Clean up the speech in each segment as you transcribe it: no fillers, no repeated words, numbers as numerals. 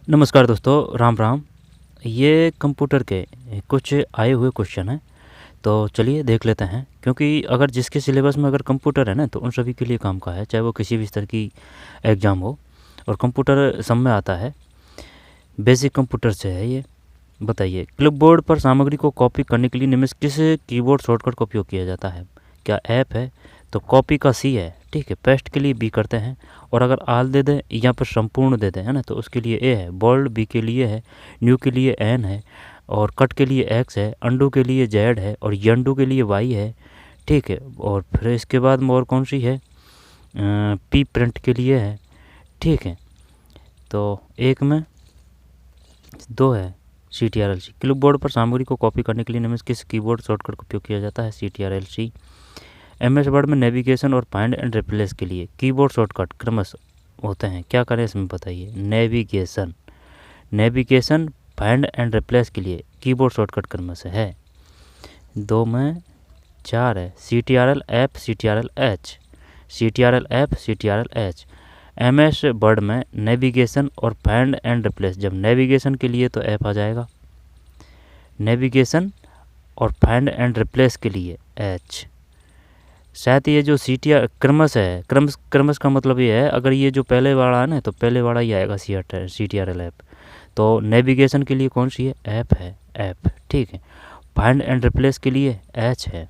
नमस्कार दोस्तों, राम राम। ये कंप्यूटर के कुछ आए हुए क्वेश्चन हैं, तो चलिए देख लेते हैं। क्योंकि अगर जिसके सिलेबस में अगर कंप्यूटर है ना, तो उन सभी के लिए काम का है, चाहे वो किसी भी स्तर की एग्ज़ाम हो। और कंप्यूटर सब में आता है, बेसिक कंप्यूटर से है ये। बताइए, क्लिपबोर्ड पर सामग्री को कॉपी करने के लिए निम्न किस कीबोर्ड शॉर्टकट का उपयोग किया जाता है? क्या ऐप है? तो कॉपी का सी है, ठीक है। पेस्ट के लिए बी करते हैं, और अगर आल दे दें या पर संपूर्ण दे दें, है ना, तो उसके लिए ए है। बोल्ड बी के लिए है, न्यू के लिए एन है, और कट के लिए एक्स है, अंडू के लिए जेड है, और यंडू के लिए वाई है, ठीक है। और फिर इसके बाद में और कौन सी है? पी प्रिंट के लिए है, ठीक है। तो एक में दो है CTRL-C। क्लिपबोर्ड पर सामग्री को कॉपी करने के लिए निम्न किस कीबोर्ड शॉर्टकट का उपयोग किया जाता है? CTRL-C। MS वर्ड में नेविगेशन और फाइंड एंड रिप्लेस के लिए कीबोर्ड शॉर्टकट क्रमश होते हैं, क्या करें इसमें बताइए? नेविगेशन फाइंड एंड रिप्लेस के लिए कीबोर्ड शॉर्टकट क्रमश है। 2 में 4 है CTRL-F CTRL-H। CTRL-F CTRL-H। MS word में नेविगेशन और फाइंड एंड रिप्लेस, जब नेविगेशन के लिए तो F आ जाएगा, नेविगेशन और फाइंड एंड रिप्लेस के लिए H। शायद ये जो क्रमश है, क्रमश का मतलब ये है, अगर ये जो पहले वाला है ना, तो पहले वाला ही आएगा CTRL-F। तो नेविगेशन के लिए कौन सी है? ऐप है, ऐप, ठीक है। फाइंड एंड रिप्लेस के लिए H है।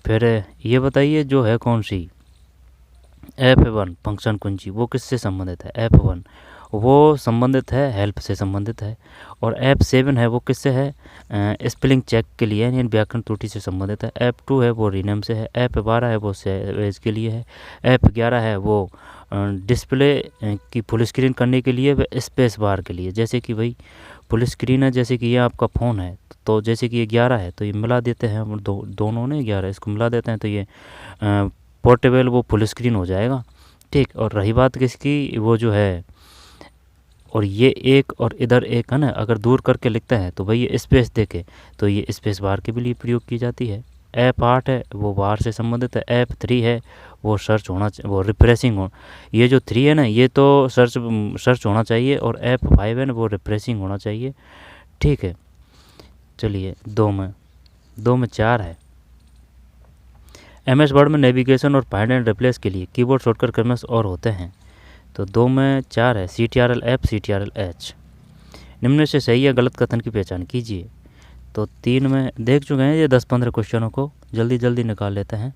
फिर ये बताइए, जो है कौन सी? F1 फंक्शन कुंजी, वो किससे संबंधित है? F1 वो संबंधित है, हेल्प से संबंधित है। और F7 है, वो किससे है? स्पेलिंग चेक के लिए, यानी व्याकरण त्रुटि से संबंधित है। F2 है, वो रीनेम से है। F12 है, वो सेवेज के लिए है। F11 है, वो डिस्प्ले की फुल स्क्रीन करने के लिए, स्पेस बार के लिए। जैसे कि भाई फुल स्क्रीन है, जैसे कि ये आपका फ़ोन है, तो जैसे कि ये 11 है, तो ये मिला देते हैं हम दोनों ने 11, इसको मिला देते हैं, तो ये पोर्टेबल वो फुल स्क्रीन हो जाएगा, ठीक। और रही बात किसकी, वो जो है, और ये एक और इधर एक है ना, अगर दूर करके लिखते हैं तो भाई ये स्पेस देके, तो ये स्पेस बार के भी लिए प्रयोग की जाती है। F8 है, वो बार से संबंधित है। F3 है, वो सर्च होना, वो रिफ्रेशिंग हो। ये जो 3 है ना, ये तो सर्च होना चाहिए, और F5 है ना, वो रिफ्रेशिंग होना चाहिए, ठीक है। चलिए, 2 में 4 है। MS वर्ड में नेविगेशन और फाइंड एंड रिप्लेस के लिए कीबोर्ड शॉर्टकट क्रमश और होते हैं। तो 2 में 4 है CTRL-F CTRL-H। निम्न से सही या गलत कथन की पहचान कीजिए। तो 3 में देख चुके हैं, ये 10-15 क्वेश्चनों को जल्दी जल्दी निकाल लेते हैं।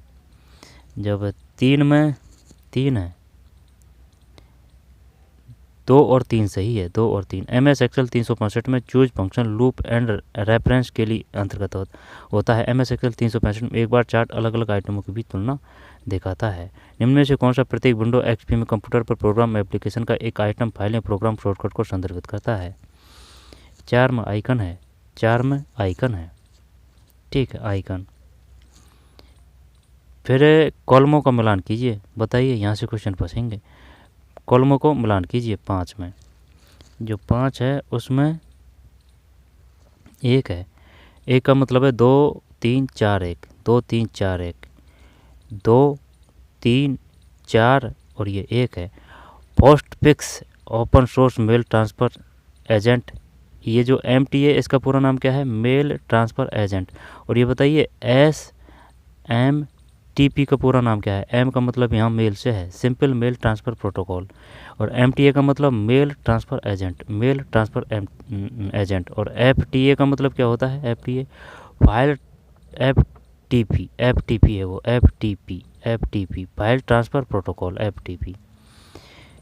जब 3 में 3 है, 2 और 3 सही है, 2 और 3। MS एक्सेल 365 में choose function loop and reference के लिए अंतर्गत होता है। MS एक्सेल 365 में एक बार चार्ट अलग अलग आइटमों की बीच तुलना दिखाता है। निम्न में से कौन सा प्रत्येक विंडो XP में कंप्यूटर पर प्रोग्राम एप्लीकेशन का एक आइटम फाइल या प्रोग्राम शॉर्टकट को संदर्भित करता है? 4 में आइकन है, 4 में आइकन है, ठीक है, आइकन। फिर कॉलमों का मिलान कीजिए, बताइए, यहाँ से क्वेश्चन फंसेंगे। कॉलमों को मिलान कीजिए 5 में। जो 5 है उसमें 1 है, 1 का मतलब है 2 3 4 1, 2 3 4 1, 2 3 4 और ये 1 है। Postfix open source mail transfer agent, ये जो MTA, इसका पूरा नाम क्या है? Mail transfer agent. और ये बताइए SMTP का पूरा नाम क्या है? M का मतलब यहाँ मेल से है, सिंपल मेल ट्रांसफ़र प्रोटोकॉल। और MTA का मतलब mail transfer agent, mail transfer agent. और FTA का मतलब क्या होता है? FTA फाइल, FTP है वो, FTP file transfer protocol, FTP।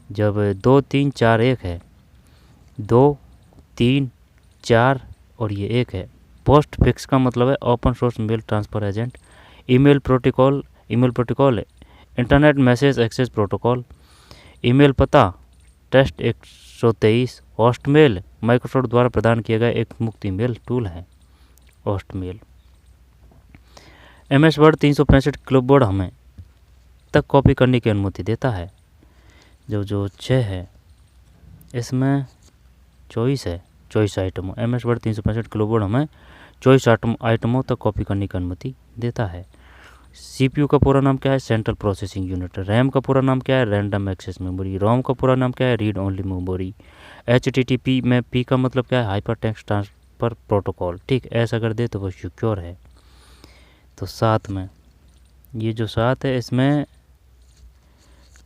जब 2 3 4 1 है, 2 3 4 और ये 1 है। पोस्ट फिक्स का मतलब है open source mail transfer agent. Email protocol है internet message access protocol. Email पता टेस्ट 123। होस्टमेल माइक्रोसॉफ्ट द्वारा प्रदान किया गया एक मुफ्त ईमेल टूल है, होस्टमेल। MS वर्ड 365 क्लिपबोर्ड हमें तक कॉपी करने की अनुमति देता है। जो 6 है, इसमें चॉइस है, चॉइस आइटमों। MS वर्ड 365 क्लिपबोर्ड हमें चॉइस आइटमों तक कॉपी करने की अनुमति देता है। CPU का पूरा नाम क्या है? Central processing unit. रैम का पूरा नाम क्या है? Random access memory. रोम का पूरा नाम क्या है? Read only memory. HTTP में P का मतलब क्या है? Hyper text transfer protocol. ठीक, ऐसा कर दे तो वो सिक्योर है। तो 7 में ये जो 7 है इसमें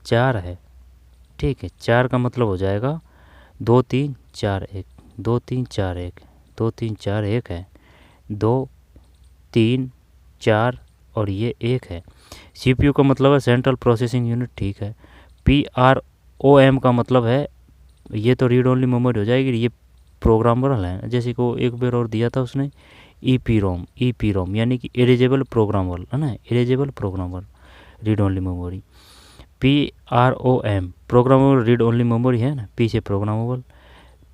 4 है। ठीक है, 4 का मतलब हो जाएगा 2 3 4 1, 2 3 4 1, 2 3 4 1 है, 2 3 4 और ये 1 है। CPU का मतलब है सेंट्रल प्रोसेसिंग यूनिट। ठीक है, PROM का मतलब है, ये तो रीड ओनली मेमोरी हो जाएगी, ये प्रोग्रामेबल है। जैसे को एक बार और दिया था उसने EPROM यानी कि इरेजेबल प्रोग्रामेबल है ना, erasable programmable read only memory. PROM programmable read only memory है ना, P से प्रोग्रामेबल।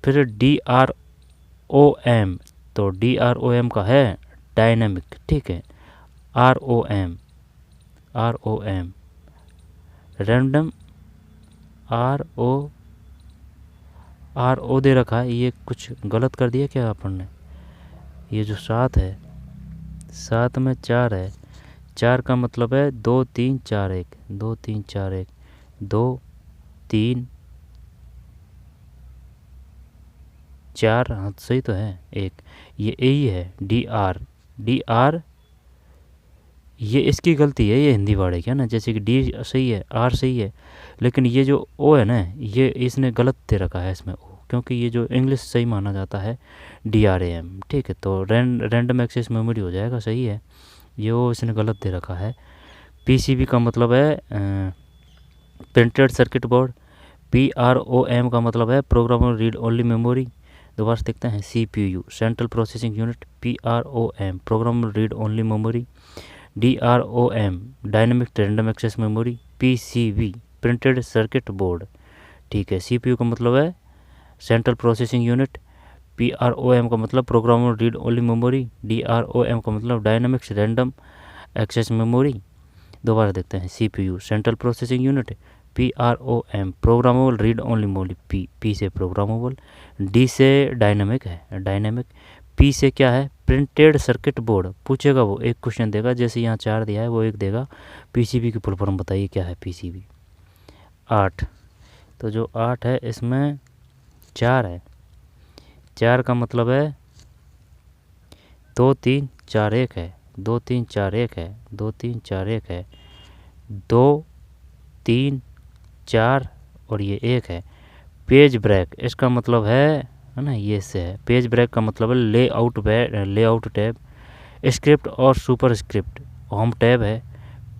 फिर DROM, तो DROM का है डायनेमिक। ठीक है, ROM रैंडम, RO दे रखा है, ये कुछ गलत कर दिया क्या अपन ने? ये जो 7 है, 7 में 4 है, 4 का मतलब है 2 3 4 1, 2 3 4 1, 2 3 4, हाँ सही तो है 1, ये ए ही है। DR ये इसकी गलती है, ये हिंदी वाले क्या ना, जैसे कि डी सही है, आर सही है, लेकिन ये जो ओ है ना, ये इसने गलत दे रखा है इसमें ओ, क्योंकि ये जो इंग्लिश सही माना जाता है DRAM। ठीक है, तो रैंडम एक्सेस मेमोरी हो जाएगा, सही है। ये वो इसने गलत दे रखा है। PCB का मतलब है प्रिंटेड सर्किट बोर्ड। PROM का मतलब है प्रोग्रामेबल रीड ओनली मेमोरी। दोबारा से देखते हैं, CPU central processing unit, PROM programmable read only memory, DROM dynamic random access memory, PCB printed circuit board. ठीक है, CPU का मतलब है सेंट्रल प्रोसेसिंग यूनिट, PROM का मतलब programmable read only memory, DROM का मतलब डायनेमिक्स रैंडम एक्सेस मेमोरी। दोबारा देखते हैं, CPU central processing unit, PROM programmable read only memory, P से प्रोग्रामेबल, D से डायनेमिक है, डायनेमिक, P से क्या है? Printed circuit board. पूछेगा वो, एक क्वेश्चन देगा, जैसे यहाँ 4 दिया है वो एक देगा। PCB की फुल फॉर्म बताइए क्या है PCB। 8, तो जो 8 है इसमें 4 है, 4 का मतलब है 2 3 4 1 है, 2 3 4 1 है, 2 3 4 1 है, 2 3 4 और ये 1 है। पेज ब्रेक, इसका मतलब है ना, ये से है। पेज ब्रेक का मतलब है लेआउट टैब, स्क्रिप्ट और सुपर स्क्रिप्ट होम टैब है,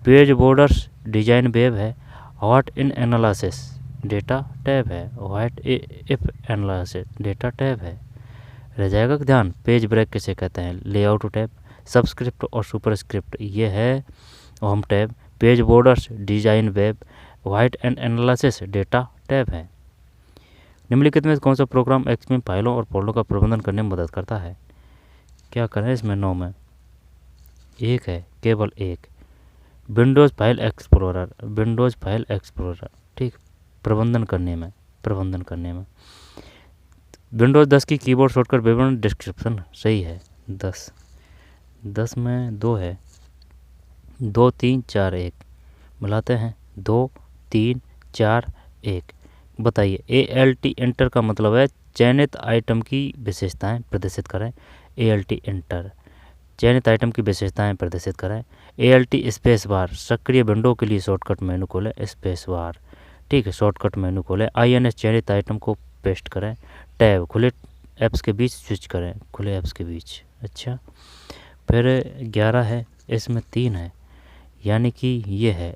पेज बॉर्डर्स डिजाइन वेब है, what in analysis data tab है, what if analysis data tab है। रह जाएगा ध्यान, पेज ब्रेक किसे कहते हैं? लेआउट टैब, सबस्क्रिप्ट और सुपर स्क्रिप्ट ये है home tab, page borders design web, white and analysis data tab है। निम्नलिखित में कौन सा प्रोग्राम XML फाइलों और फोल्डरों का प्रबंधन करने में मदद करता है? क्या करें इसमें? 9 में 1 है, केवल 1, विंडोज़ फाइल एक्सप्लोरर। ठीक, प्रबंधन करने में विंडोज़ 10 की कीबोर्ड शॉर्टकट विवरण डिस्क्रिप्शन, सही है। 10 में 2 है, 2 3 4 1 मिलाते हैं, 2 3 4 1। बताइए, ALT एंटर का मतलब है चयनित आइटम की विशेषताएं प्रदर्शित करें। ALT एंटर, चयनित आइटम की विशेषताएं प्रदर्शित करें। ALT स्पेस बार, सक्रिय विंडो के लिए शॉर्टकट मेनू खोलें, स्पेस बार। ठीक है, शॉर्टकट मेनू खोलें। INS चयनित आइटम को पेस्ट करें। टैब, खुले ऐप्स के बीच स्विच करें, खुले ऐप्स के बीच। अच्छा, फिर 11 है, इसमें 3 है, यानी कि ये है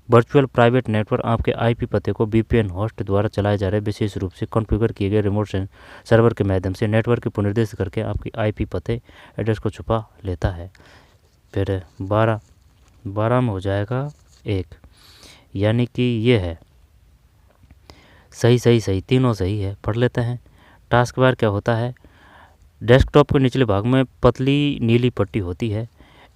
वर्चुअल प्राइवेट नेटवर्क। आपके IP पते को VPN होस्ट द्वारा चलाए जा रहे विशेष रूप से कॉन्फ़िगर किए गए रिमोट सर्वर के माध्यम से नेटवर्क को निर्देशित करके आपकी IP पते एड्रेस को छुपा लेता है। फिर 12 में हो जाएगा 1, यानी कि ये है सही, तीनों सही है। पढ़ लेते हैं। टास्क बार क्या होता है? डेस्कटॉप के निचले भाग में पतली नीली पट्टी होती है।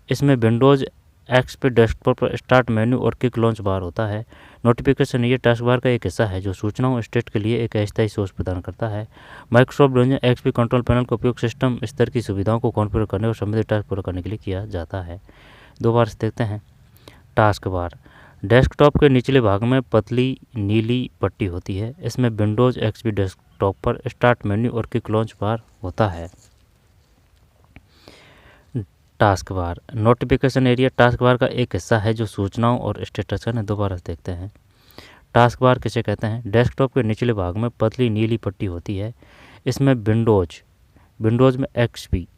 इसमें विंडोज़ X पे डेस्कटॉप पर स्टार्ट मेन्यू और क्विक लॉन्च बार होता है। नोटिफिकेशन ये टास्क बार का एक हिस्सा है जो सूचनाओं स्टेट के लिए एक अस्थायी सोर्स प्रदान करता है। Microsoft Windows XP control panel का उपयोग सिस्टम स्तर की सुविधाओं को कॉन्फ़िगर करने और संबंधित टास्क पूरा करने के लिए किया जाता है। दोबारा से देखते हैं। टास्क बार डेस्कटॉप के निचले भाग में पतली नीली पट्टी होती है। इसमें विंडोज़ एक्सपी डेस्कटॉप पर स्टार्ट मेन्यू और क्विक लॉन्च बार होता है। Task bar notification area task bar का एक हिस्सा है जो सूचनाओं और स्टेटस का। दोबारा से देखते हैं। टास्क बार किसे कहते हैं? डेस्कटॉप के निचले भाग में पतली नीली पट्टी होती है। इसमें विंडोज़ में एक्सपी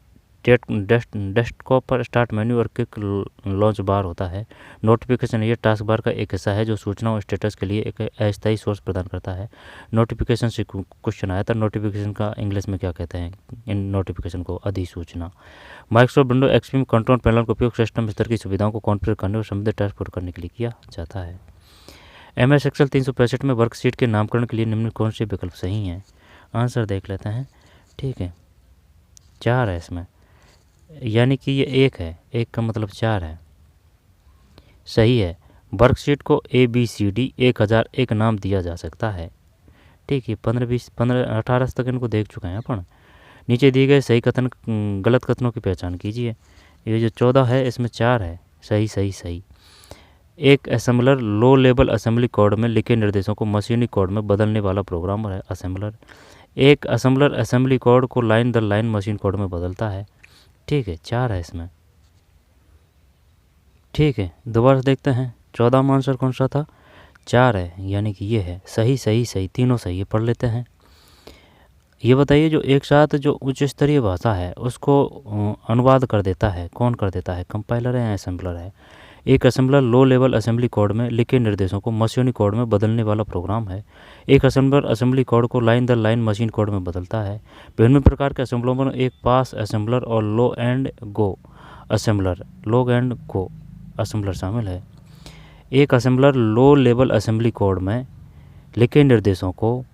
डेस्कटॉप पर स्टार्ट मेन्यू और क्विक लॉन्च बार होता है। नोटिफिकेशन ये टास्क बार का एक हिस्सा है जो सूचना और स्टेटस के लिए एक अस्थायी सोर्स प्रदान करता है। नोटिफिकेशन से क्वेश्चन आया था, नोटिफिकेशन का इंग्लिश में क्या कहते हैं? इन नोटिफिकेशन को अधिसूचना। माइक्रोसॉफ्ट विंडो एक्सपी में कंट्रोल पैनल का उपयोग सिस्टम स्तर की सुविधाओं को कॉन्फ़िगर करने और संबंधित टास्क पूरा करने के लिए किया जाता है। MS एक्सेल 365 में वर्कशीट के नामकरण के लिए निम्न कौन से विकल्प सही हैं? आंसर देख लेते हैं। ठीक है, 4 है इसमें, यानी कि ये 1 है, 1 का मतलब 4 है। सही है। वर्कशीट को ABCD 1001 नाम दिया जा सकता है। ठीक है, 15, 20, 15, 18 तक इनको देख चुके हैं अपन। नीचे दिए गए सही कथन गलत कथनों की पहचान कीजिए। ये जो 14 है इसमें 4 है। सही सही सही। एक assembler low level assembly code में लिखे निर्देशों को मशीनी कोड में बदलने वाला प्रोग्रामर है असेंबलर। एक असेंबलर असेंबली कोड को लाइन दर लाइन मशीन कोड में बदलता है। ठीक है, 4 है इसमें। ठीक है, दोबारा देखते हैं 14 में आंसर कौन सा था? 4 है, यानी कि ये है। सही सही सही, तीनों सही है। पढ़ लेते हैं। ये बताइए, जो एक साथ जो उच्च स्तरीय भाषा है उसको अनुवाद कर देता है, कौन कर देता है? कंपाइलर है या असेंबलर है? एक assembler low level assembly code में लिखे निर्देशों को मशीनी कोड में बदलने वाला प्रोग्राम है। एक असेंबलर असेंबली कोड को लाइन दर लाइन मशीन कोड में बदलता है। विभिन्न प्रकार के असेंबलरों में एक पास असेंबलर और लो एंड गो असेंबलर शामिल है। एक assembler low level assembly code में लिखे निर्देशों को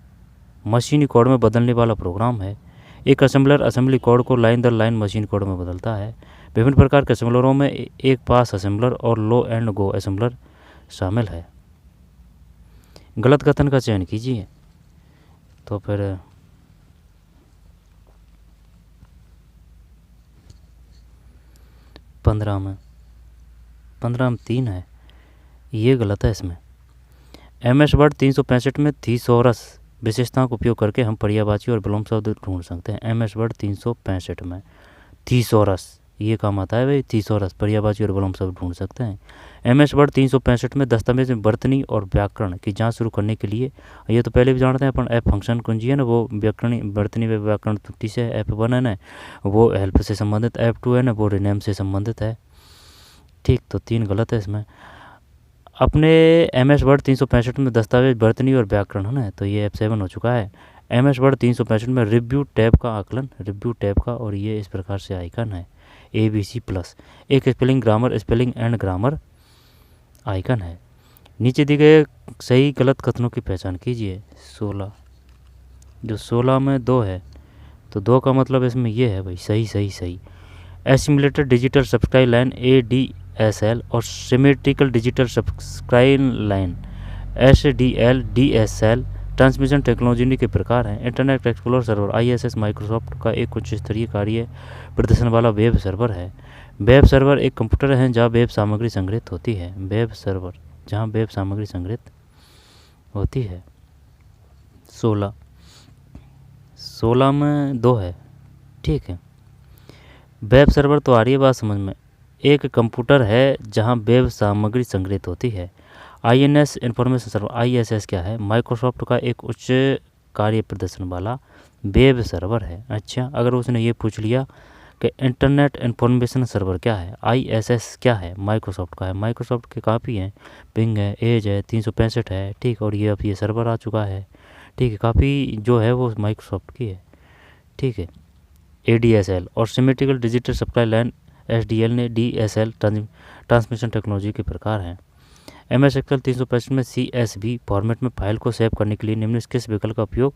मशीनी कोड में बदलने वाला प्रोग्राम है। एक असेंबलर असेंबली कोड को लाइन दर लाइन मशीन कोड में बदलता है। विभिन्न प्रकार के असेंबलरों में एक पास असेंबलर और लो एंड गो असेंबलर शामिल है। गलत कथन का चयन कीजिए। तो फिर 15 में 3 है, ये गलत है इसमें। MS वर्ड 365 में थीसॉरस विशेषताओं का उपयोग करके हम पर्यायवाची और विलोम शब्द ढूंढ सकते हैं। MS वर्ड 365 में थीसॉरस ये काम आता है भाई। थीसॉरस पर्यायवाची और विलोम शब्द ढूंढ सकते हैं। MS वर्ड 365 में दस्तावेज में वर्तनी और व्याकरण की जांच शुरू करने के लिए, ये तो पहले भी जानते हैं अपन, F फंक्शन कुंजी है ना, वो वर्तनी व व्याकरण त्रुटि से F1 है ना, वो हेल्प से संबंधित। F2 है ना, वो रिनेम से संबंधित है। ठीक, तो 3 गलत है इसमें। अपने MS वर्ड 365 में दस्तावेज वर्तनी और व्याकरण है ना, तो ये F7 हो चुका है। MS वर्ड 365 में रिव्यू टैब का आकलन, रिव्यू टैब का, और ये इस प्रकार से आइकन है ABC+। एक स्पेलिंग एंड ग्रामर आइकन है। नीचे दिए गए सही गलत कथनों की पहचान कीजिए। 16, जो 16 में 2 है, तो 2 का मतलब इसमें ये है भाई। सही सही सही। Assimilated digital subscribe line ADSL और symmetrical digital subscribe line SDL DSL transmission technology के प्रकार हैं। Internet explorer server ISS Microsoft का एक उच्च स्तरीय कार्य प्रदर्शन वाला वेब सर्वर है। वेब सर्वर एक कंप्यूटर है जहां वेब सामग्री संग्रहित होती है। वेब सर्वर जहां वेब सामग्री संग्रहित होती है। 16 में 2 है। ठीक है, वेब सर्वर तो आ रही है बात समझ में। एक कंप्यूटर है जहां वेब सामग्री संग्रहित होती है। INS इंफॉर्मेशन सर्वर ISS क्या है? माइक्रोसॉफ्ट का एक उच्च कार्य प्रदर्शन वाला वेब सर्वर है। अच्छा, अगर उसने ये पूछ लिया कि इंटरनेट इंफॉर्मेशन सर्वर क्या है, ISS क्या है? माइक्रोसॉफ्ट का है। माइक्रोसॉफ्ट के काफ़ी हैं, पिंग है, एज है, 365 है। ठीक, और ये अब ये सर्वर आ चुका है। ठीक है, काफ़ी जो है वो माइक्रोसॉफ्ट की है। ठीक है, ADSL और symmetrical digital supply line SDL ने DSL ट्रांसमिशन टेक्नोलॉजी के प्रकार हैं। MS एक्सेल 365 में CSV फॉर्मेट में फाइल को सेव करने के लिए निम्न किस विकल्प का उपयोग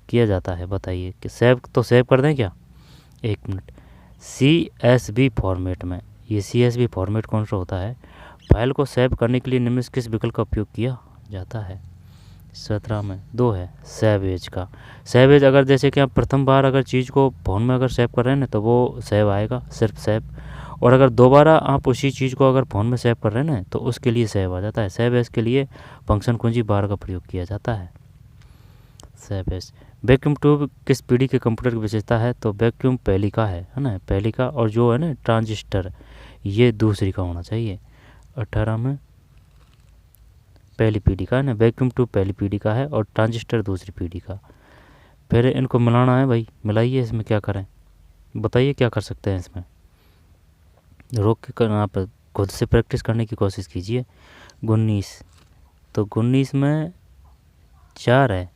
किया जाता है? बताइए कि सेव तो सेव कर दें क्या? 1 मिनट। CSV फॉर्मेट में, ये CSV फॉर्मेट कौन सा होता है? फाइल को सेव करने के लिए निम्न किस विकल्प का उपयोग किया जाता है? 17 में 2 है, सेव एज का। सेव एज, अगर जैसे कि आप प्रथम बार अगर चीज़ को फ़ोन में अगर सेव कर रहे हैं ना, तो वो सेव आएगा, सिर्फ सेव। और अगर दोबारा आप उसी चीज़ को अगर फ़ोन में सेव कर रहे हैं ना तो उसके लिए सेव आ जाता है। सेव एज के लिए फंक्शन कुंजी बार का प्रयोग किया जाता है। Save as. वैक्यूम ट्यूब किस पीढ़ी के कंप्यूटर की विशेषता है? तो वैक्यूम पहली का है ना, पहली का। और जो है ना ट्रांजिस्टर ये दूसरी का होना चाहिए। 18 में पहली पीढ़ी का है ना, वैक्यूम ट्यूब पहली पीढ़ी का है और ट्रांजिस्टर दूसरी पीढ़ी का। फिर इनको मिलाना है भाई, मिलाइए। इसमें क्या करें बताइए, क्या कर सकते हैं इसमें? रोक के करना, आप खुद से प्रैक्टिस करने की कोशिश कीजिए। 19, तो 19 में 4 है।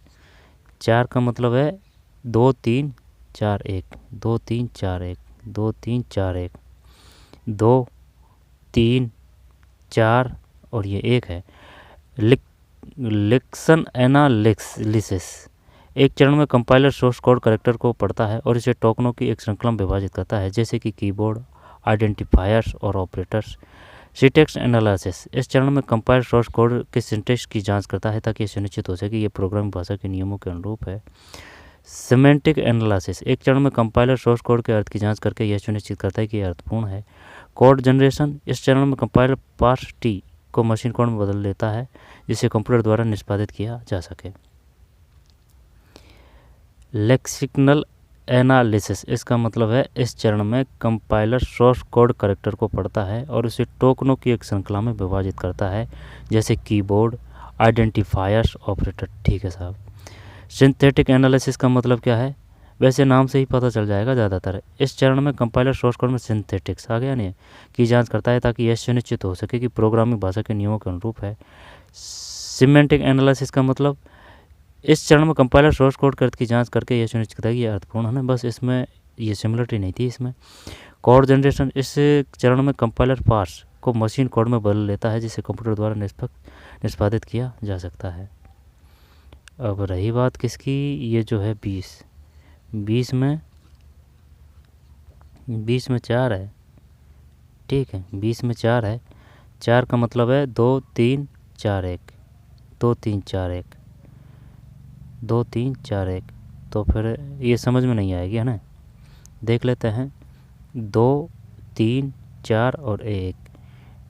4 का मतलब है 2 3 4 1, 2 3 4 1, 2 3 4 1, 2 3 4 और ये 1 है। लिक्सन एनालिसिस। एक चरण में कंपाइलर सोर्स कोड कैरेक्टर को पढ़ता है और इसे टोकनों की एक श्रृंखला में विभाजित करता है, जैसे कि कीबोर्ड, आइडेंटिफायर्स और ऑपरेटर्स। Syntax analysis. इस चरण में कंपाइलर सोर्स कोड के सिंटैक्स की जांच करता है ताकि यह सुनिश्चित हो सके कि यह प्रोग्रामिंग भाषा के नियमों के अनुरूप है। Semantic analysis. एक चरण में कंपाइलर सोर्स कोड के अर्थ की जांच करके यह सुनिश्चित करता है कि यह अर्थपूर्ण है। Code generation. इस चरण में कंपाइलर पार्स टी को मशीन कोड में बदल देता है जिसे कंप्यूटर द्वारा निष्पादित किया जा सके। लेक्सिकनल एनालिसिस। इसका मतलब है इस चरण में कंपाइलर सोर्स कोड कैरेक्टर को पढ़ता है और उसे टोकनों की एक श्रृंखला में विभाजित करता है, जैसे कीबोर्ड, आइडेंटिफायर्स, ऑपरेटर। ठीक है साहब। सिंथेटिक एनालिसिस का मतलब क्या है? वैसे नाम से ही पता चल जाएगा ज़्यादातर। इस चरण में कंपाइलर सोर्स कोड में सिंथेटिक्स आ गया नहीं की जांच करता है ताकि यह सुनिश्चित हो सके कि प्रोग्रामिंग भाषा के नियमों के अनुरूप है। सिमेंटिक एनालिसिस का मतलब इस चरण में कंपाइलर सोर्स कोड के अर्थ की जांच करके यह सुनिश्चित करता है कि यह अर्थपूर्ण है ना, बस इसमें ये सिमिलरिटी नहीं थी इसमें। Code generation. इस चरण में कंपाइलर पार्स को मशीन कोड में बदल लेता है जिसे कंप्यूटर द्वारा निष्पादित किया जा सकता है। अब रही बात किसकी, ये जो है 20 में 4 है। ठीक है, 20 में 4 है। 4 का मतलब है 2 3 4 1, 2 3 4 1, 2 3 4 1। तो फिर ये समझ में नहीं आएगी है ना, देख लेते हैं। 2 3 4 और 1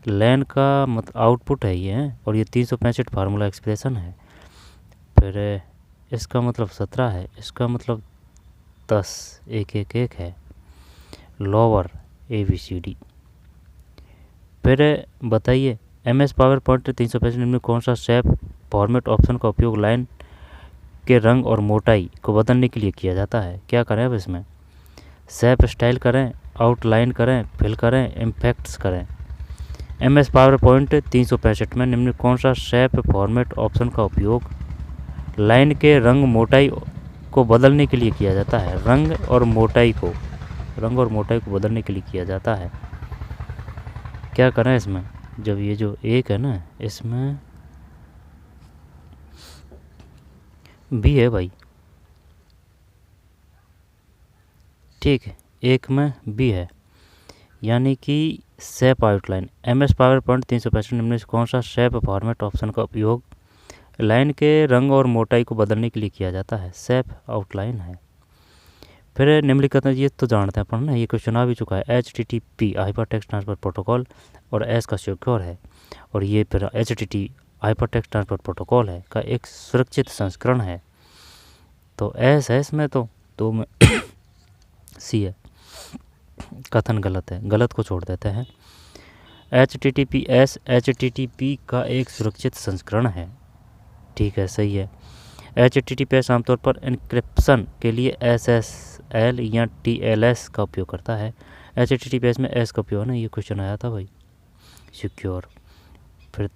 लैन का आउटपुट है ये है, और ये 365 फार्मूला एक्सप्रेशन है। फिर इसका मतलब 17 है, इसका मतलब 10, 1 1 1 है। Lower ABCD। फिर बताइए MS पावर पॉइंट 365 में कौन सा शेप फॉर्मेट ऑप्शन का उपयोग लाइन के रंग और मोटाई को बदलने के लिए किया जाता है? क्या करें अब इसमें? शेप स्टाइल करें, आउटलाइन करें, फिल करें, इम्पैक्ट्स करें। MS पावर पॉइंट 365 में निम्न कौन सा शेप फॉर्मेट ऑप्शन का उपयोग लाइन के रंग मोटाई को बदलने के लिए किया जाता है? रंग और मोटाई को बदलने के लिए किया जाता है। क्या करें इसमें? जब ये जो 1 है ना, इसमें B है भाई। ठीक है, 1 में B है, यानी कि shape outline. MS power point 365 निम्न से कौन सा शेप फॉर्मेट ऑप्शन का उपयोग लाइन के रंग और मोटाई को बदलने के लिए किया जाता है? शेप आउटलाइन है। फिर निम्नलिखित ये तो जानते हैं अपन ना, ये क्वेश्चन आ भी चुका है। HTTP hyper text transfer protocol और S का सिक्योर है, और ये फिर HTTP hyper text transfer protocol है का एक सुरक्षित संस्करण है। तो S है इसमें, तो 2 में C है। कथन गलत है, गलत को छोड़ देते हैं। HTTPS HTTP का एक सुरक्षित संस्करण है। ठीक है, सही है। HTTPS आमतौर पर एन्क्रिप्शन के लिए SSL या TLS का उपयोग करता है। HTTPS में S का उपयोग है ना, ये क्वेश्चन आया था भाई। सिक्योर। फिर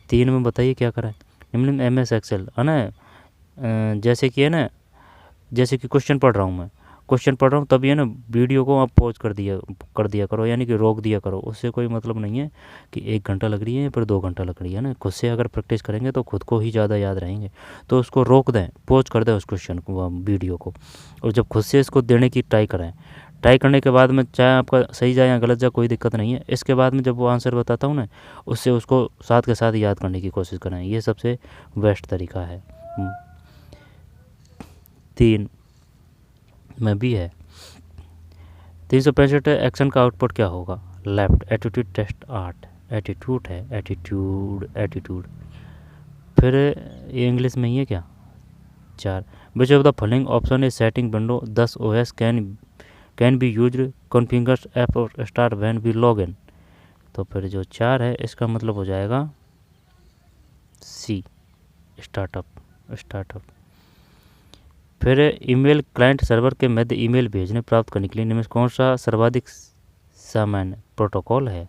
3 में बताइए क्या करें? निम्न में MS Excel है ना, जैसे कि है ना, जैसे कि क्वेश्चन पढ़ रहा हूँ तभी है ना वीडियो को आप पॉज कर दिया करो, यानी कि रोक दिया करो। उससे कोई मतलब नहीं है कि 1 घंटा लग रही है या फिर 2 घंटा लग रही है ना। खुद से अगर प्रैक्टिस करेंगे तो खुद को ही ज़्यादा याद रहेंगे। तो उसको रोक दें, पॉज कर दें उस क्वेश्चन को, वीडियो को, और जब खुद से इसको देने की ट्राई करें। ट्राई करने के बाद में चाहे आपका सही जाए या गलत जाए कोई दिक्कत नहीं है। इसके बाद में जब वो आंसर बताता हूँ ना, उससे उसको साथ के साथ याद करने की कोशिश करें, ये सबसे बेस्ट तरीका है। 3 में भी है। 365 एक्शन का आउटपुट क्या होगा? लेफ्ट, एटीट्यूड टेस्ट 8, एटीट्यूड है, एटीट्यूड। फिर ये इंग्लिश में ही है क्या, 4। Which of the following option is setting window 10 OS can be used configures app और start when we log in. तो फिर जो 4 है इसका मतलब हो जाएगा सी, स्टार्टअप। फिर ईमेल क्लाइंट सर्वर के मध्य ईमेल भेजने प्राप्त करने के लिए निम्न कौन सा सर्वाधिक सामान्य प्रोटोकॉल है।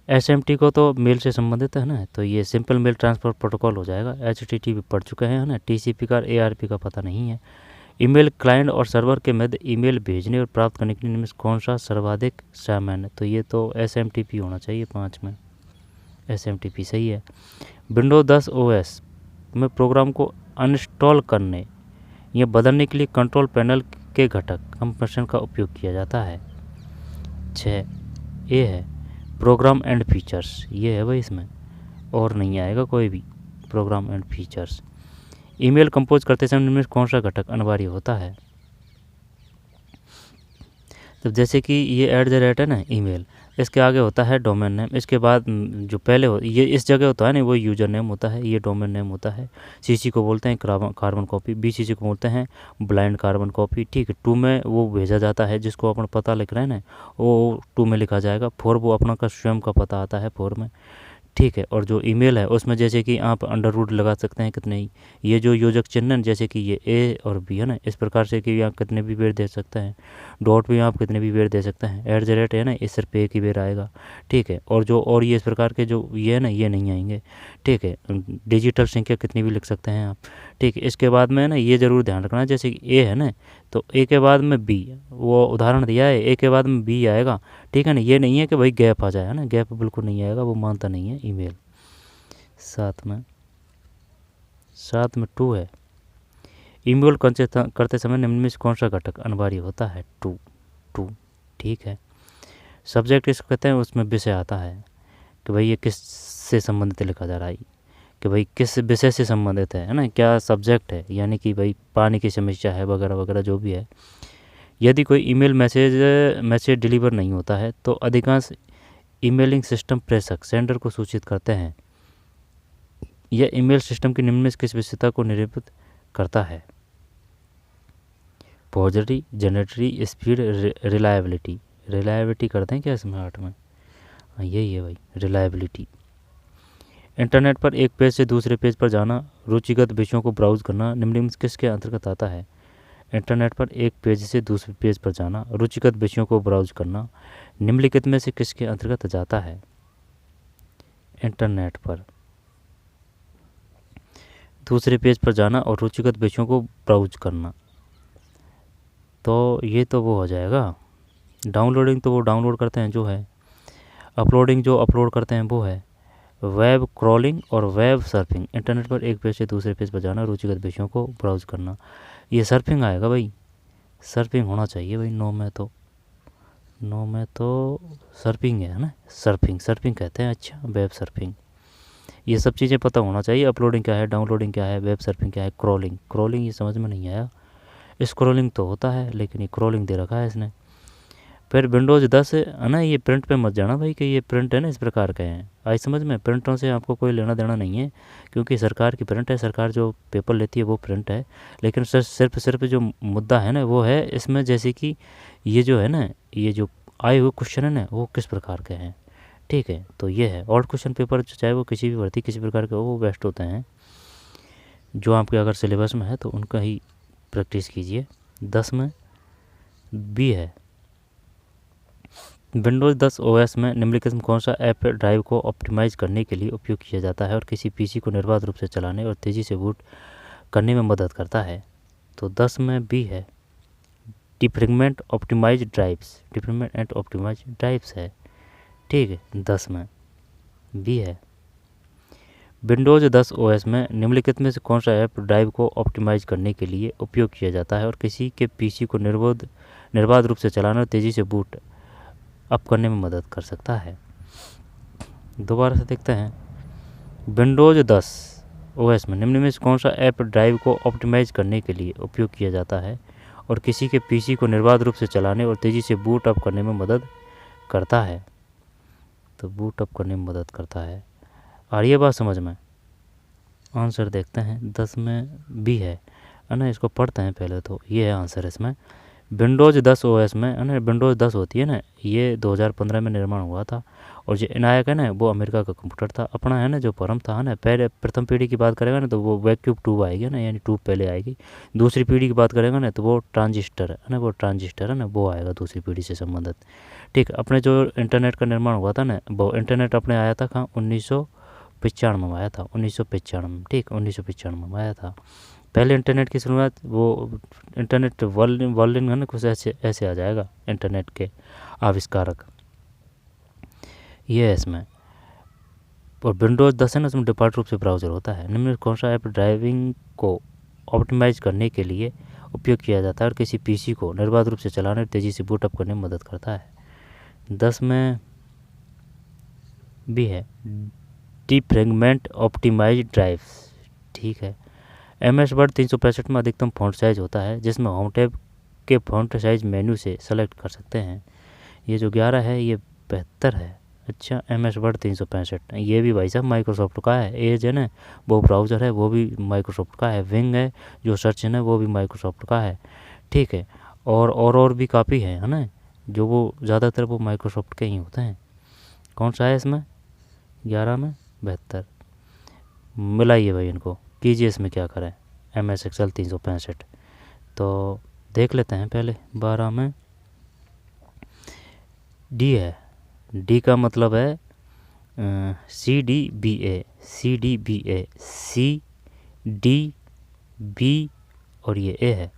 SMT को तो मेल से संबंधित है ना, तो ये सिंपल मेल ट्रांसफ़र प्रोटोकॉल हो जाएगा। HTTP पढ़ चुके हैं ना, TCP का ARP का पता नहीं है। ईमेल क्लाइंट और सर्वर के मध्य ईमेल भेजने और प्राप्त करने के लिए निम्न कौन सा सर्वाधिक सामान्य, तो ये तो SMTP होना चाहिए 5 में, SMTP सही है। विंडोज 10 OS में प्रोग्राम को अनइंस्टॉल करने या बदलने के लिए कंट्रोल पैनल के घटक कंप्रेशन का उपयोग किया जाता है। 6 ए है प्रोग्राम एंड फीचर्स, ये है भाई, इसमें और नहीं आएगा कोई भी, program and features. Email compose करते समय इनमें कौन सा घटक अनिवार्य होता है। तो जैसे कि ये @ है ना ईमेल, इसके आगे होता है डोमेन नेम, इसके बाद जो पहले हो ये इस जगह होता है ना वो यूज़र नेम होता है, ये डोमेन नेम होता है। CC को बोलते हैं कार्बन कॉपी, BCC को बोलते हैं ब्लाइंड कार्बन कॉपी, ठीक है। 2 में वो भेजा जाता है जिसको अपन पता लिख रहे हैं ना, वो 2 में लिखा जाएगा। 4 वो अपना का स्वयं का पता आता है 4 में, ठीक है। और जो ईमेल है उसमें जैसे कि आप अंडरवुड लगा सकते हैं कितने ही, ये जो योजक चिन्ह है जैसे कि ये A और B है ना, इस प्रकार से कि आप कितने भी बेर दे सकते हैं। डॉट भी आप कितने भी बेर दे सकते हैं। @ है ना, इस सिर्फ एक ही बेर आएगा, ठीक है। और ये इस प्रकार के जो ये है ना ये नहीं आएंगे, ठीक है। डिजिटल संख्या कितनी भी लिख सकते हैं आप, ठीक है। इसके बाद में ना ये ज़रूर ध्यान रखना, जैसे कि A है ना तो A के बाद में B, वो उदाहरण दिया है, A के बाद में B आएगा, ठीक है ना। ये नहीं है कि भाई गैप आ जाए, है ना, गैप बिल्कुल नहीं आएगा, वो मानता नहीं है ईमेल। साथ में 2 है ईमेल करते समय निम्न में से कौन सा घटक अनिवार्य होता है। 2, ठीक है। सब्जेक्ट इसको कहते हैं, उसमें विषय आता है कि भाई ये किस से संबंधित लिखा जा रहा है, कि भाई किस विषय से संबंधित है ना, क्या सब्जेक्ट है, यानी कि भाई पानी की समस्या है वगैरह वगैरह जो भी है। यदि कोई ईमेल मैसेज डिलीवर नहीं होता है तो अधिकांश ईमेलिंग सिस्टम प्रेषक सेंडर को सूचित करते हैं। यह ईमेल सिस्टम की निम्न में किस विशेषता को निरूपित करता है। फॉर्जरी, जनरेटरी, स्पीड, रिलायबिलिटी करते हैं क्या इसमें 8 में, हाँ यही है भाई, रिलायबिलिटी। इंटरनेट पर एक पेज से दूसरे पेज पर जाना, रुचिगत विषयों को ब्राउज करना निम्न में किसके अंतर्गत आता है। इंटरनेट पर एक पेज से दूसरे पेज पर जाना, रुचिगत विषयों को ब्राउज करना निम्नलिखित में से किसके अंतर्गत जाता है। इंटरनेट पर दूसरे पेज पर जाना और रुचिगत विषयों को ब्राउज करना, तो ये तो वो हो जाएगा। डाउनलोडिंग तो वो डाउनलोड करते हैं जो है, अपलोडिंग जो अपलोड करते हैं वो है। वेब क्रॉलिंग और वेब सर्फिंग, इंटरनेट पर एक पेज से दूसरे पेज पर जाना, रुचिगत विषयों को ब्राउज करना, ये सर्फिंग आएगा भाई, सर्फिंग होना चाहिए भाई। 9 में तो सर्फिंग है ना, सर्फिंग कहते हैं। अच्छा, वेब सर्फिंग, ये सब चीज़ें पता होना चाहिए। अपलोडिंग क्या है, डाउनलोडिंग क्या है, वेब सर्फिंग क्या है, क्रॉलिंग ये समझ में नहीं आया। स्क्रॉलिंग तो होता है लेकिन ये क्रॉलिंग दे रखा है इसने। फिर विंडोज़ 10 है ना, ये प्रिंट पे मत जाना भाई कि ये प्रिंट है ना इस प्रकार के हैं, आई समझ में। प्रिंटों से आपको कोई लेना देना नहीं है, क्योंकि सरकार की प्रिंट है, सरकार जो पेपर लेती है वो प्रिंट है। लेकिन सिर्फ जो मुद्दा है ना वो है इसमें, जैसे कि ये जो है ना, ये जो आए हुए क्वेश्चन है ना वो किस प्रकार के हैं, ठीक है। तो ये है ओल्ड क्वेश्चन पेपर, चाहे वो किसी भी भर्ती किसी प्रकार के हो, वो बेस्ट होते हैं। जो आपके अगर सिलेबस में है तो उनका ही प्रैक्टिस कीजिए। 10 में बी है विंडोज़ 10 OS में निम्नलिखित में कौन सा ऐप ड्राइव को ऑप्टिमाइज़ करने के लिए उपयोग किया जाता है और किसी PC को निर्बाध रूप से चलाने और तेज़ी से बूट करने में मदद करता है। तो 10 में बी है डिफ्रेगमेंट ऑप्टिमाइज ड्राइव्स है, ठीक है। 10 में बी है। विंडोज़ 10 OS में निम्नलिखित में से कौन सा ऐप ड्राइव को ऑप्टिमाइज़ करने के लिए उपयोग किया जाता है और किसी के PC को निर्बाध रूप से चलाना और तेज़ी से बूट अप करने में मदद कर सकता है। दोबारा से देखते हैं, विंडोज़ 10 OS में निम्न में से कौन सा ऐप ड्राइव को ऑप्टिमाइज़ करने के लिए उपयोग किया जाता है और किसी के पीसी को निर्बाध रूप से चलाने और तेज़ी से बूट अप करने में मदद करता है। तो बूट अप करने में मदद करता है। आ रही है बात समझ में? आंसर देखते हैं, 10 में बी है ना। इसको पढ़ते हैं पहले। तो ये है आंसर इसमें। विंडोज़ 10 ओएस में है ना, विंडोज़ 10 होती है ना, ये 2015 में निर्माण हुआ था। और जो इनायक है ना, वो अमेरिका का कंप्यूटर था। अपना है ना जो परम था ना, पहले प्रथम पीढ़ी की बात करेगा ना तो वो वैक्यूम ट्यूब आएगी ना, यानी ट्यूब पहले आएगी। दूसरी पीढ़ी की बात करेगा ना तो वो ट्रांजिस्टर है ना, वो ट्रांजिस्टर है ना, वो आएगा दूसरी पीढ़ी से संबंधित। ठीक, अपने जो इंटरनेट का निर्माण हुआ था ना, वो इंटरनेट अपने आया था कहाँ, 1995 में आया था, 1995 में। ठीक, 1995 में आया था पहले इंटरनेट की शुरुआत। वो इंटरनेट वर्ल्ड है ना, कुछ ऐसे ऐसे आ जाएगा इंटरनेट के आविष्कारक, ये है इसमें। और विंडोज़ 10 है ना, उसमें डिफ़ॉल्ट रूप से ब्राउज़र होता है। निम्न कौन सा ऐप ड्राइविंग को ऑप्टिमाइज़ करने के लिए उपयोग किया जाता है और किसी पीसी को निर्बाध रूप से चलाने और तेज़ी से बूटअप करने में मदद करता है? 10 में भी है, डिफ्रेगमेंट ऑप्टिमाइज्ड ड्राइव्स। ठीक है। MS वर्ड 365 में अधिकतम फ़ॉन्ट साइज़ होता है, जिसमें होम टैब के फ़ॉन्ट साइज़ मेन्यू से सेलेक्ट कर सकते हैं। ये जो 11 है ये 72 है। अच्छा, MS वर्ड 365 ये भी भाई साहब माइक्रोसॉफ्ट का है। एज है ना, वो ब्राउज़र है, वो भी माइक्रोसॉफ्ट का है। विंग है जो सर्च है ना, वो भी माइक्रोसॉफ्ट का है। ठीक है। और भी काफ़ी है ना, जो वो ज़्यादातर वो माइक्रोसॉफ्ट के ही होते हैं। कौन सा है इसमें? 11 में 72। मिलाइए भाई इनको, कीजिए इसमें क्या करें। MS एक्सेल 365 तो देख लेते हैं पहले। 12 में डी है। डी का मतलब है CDBA, CDBA, CDB और ये ए है।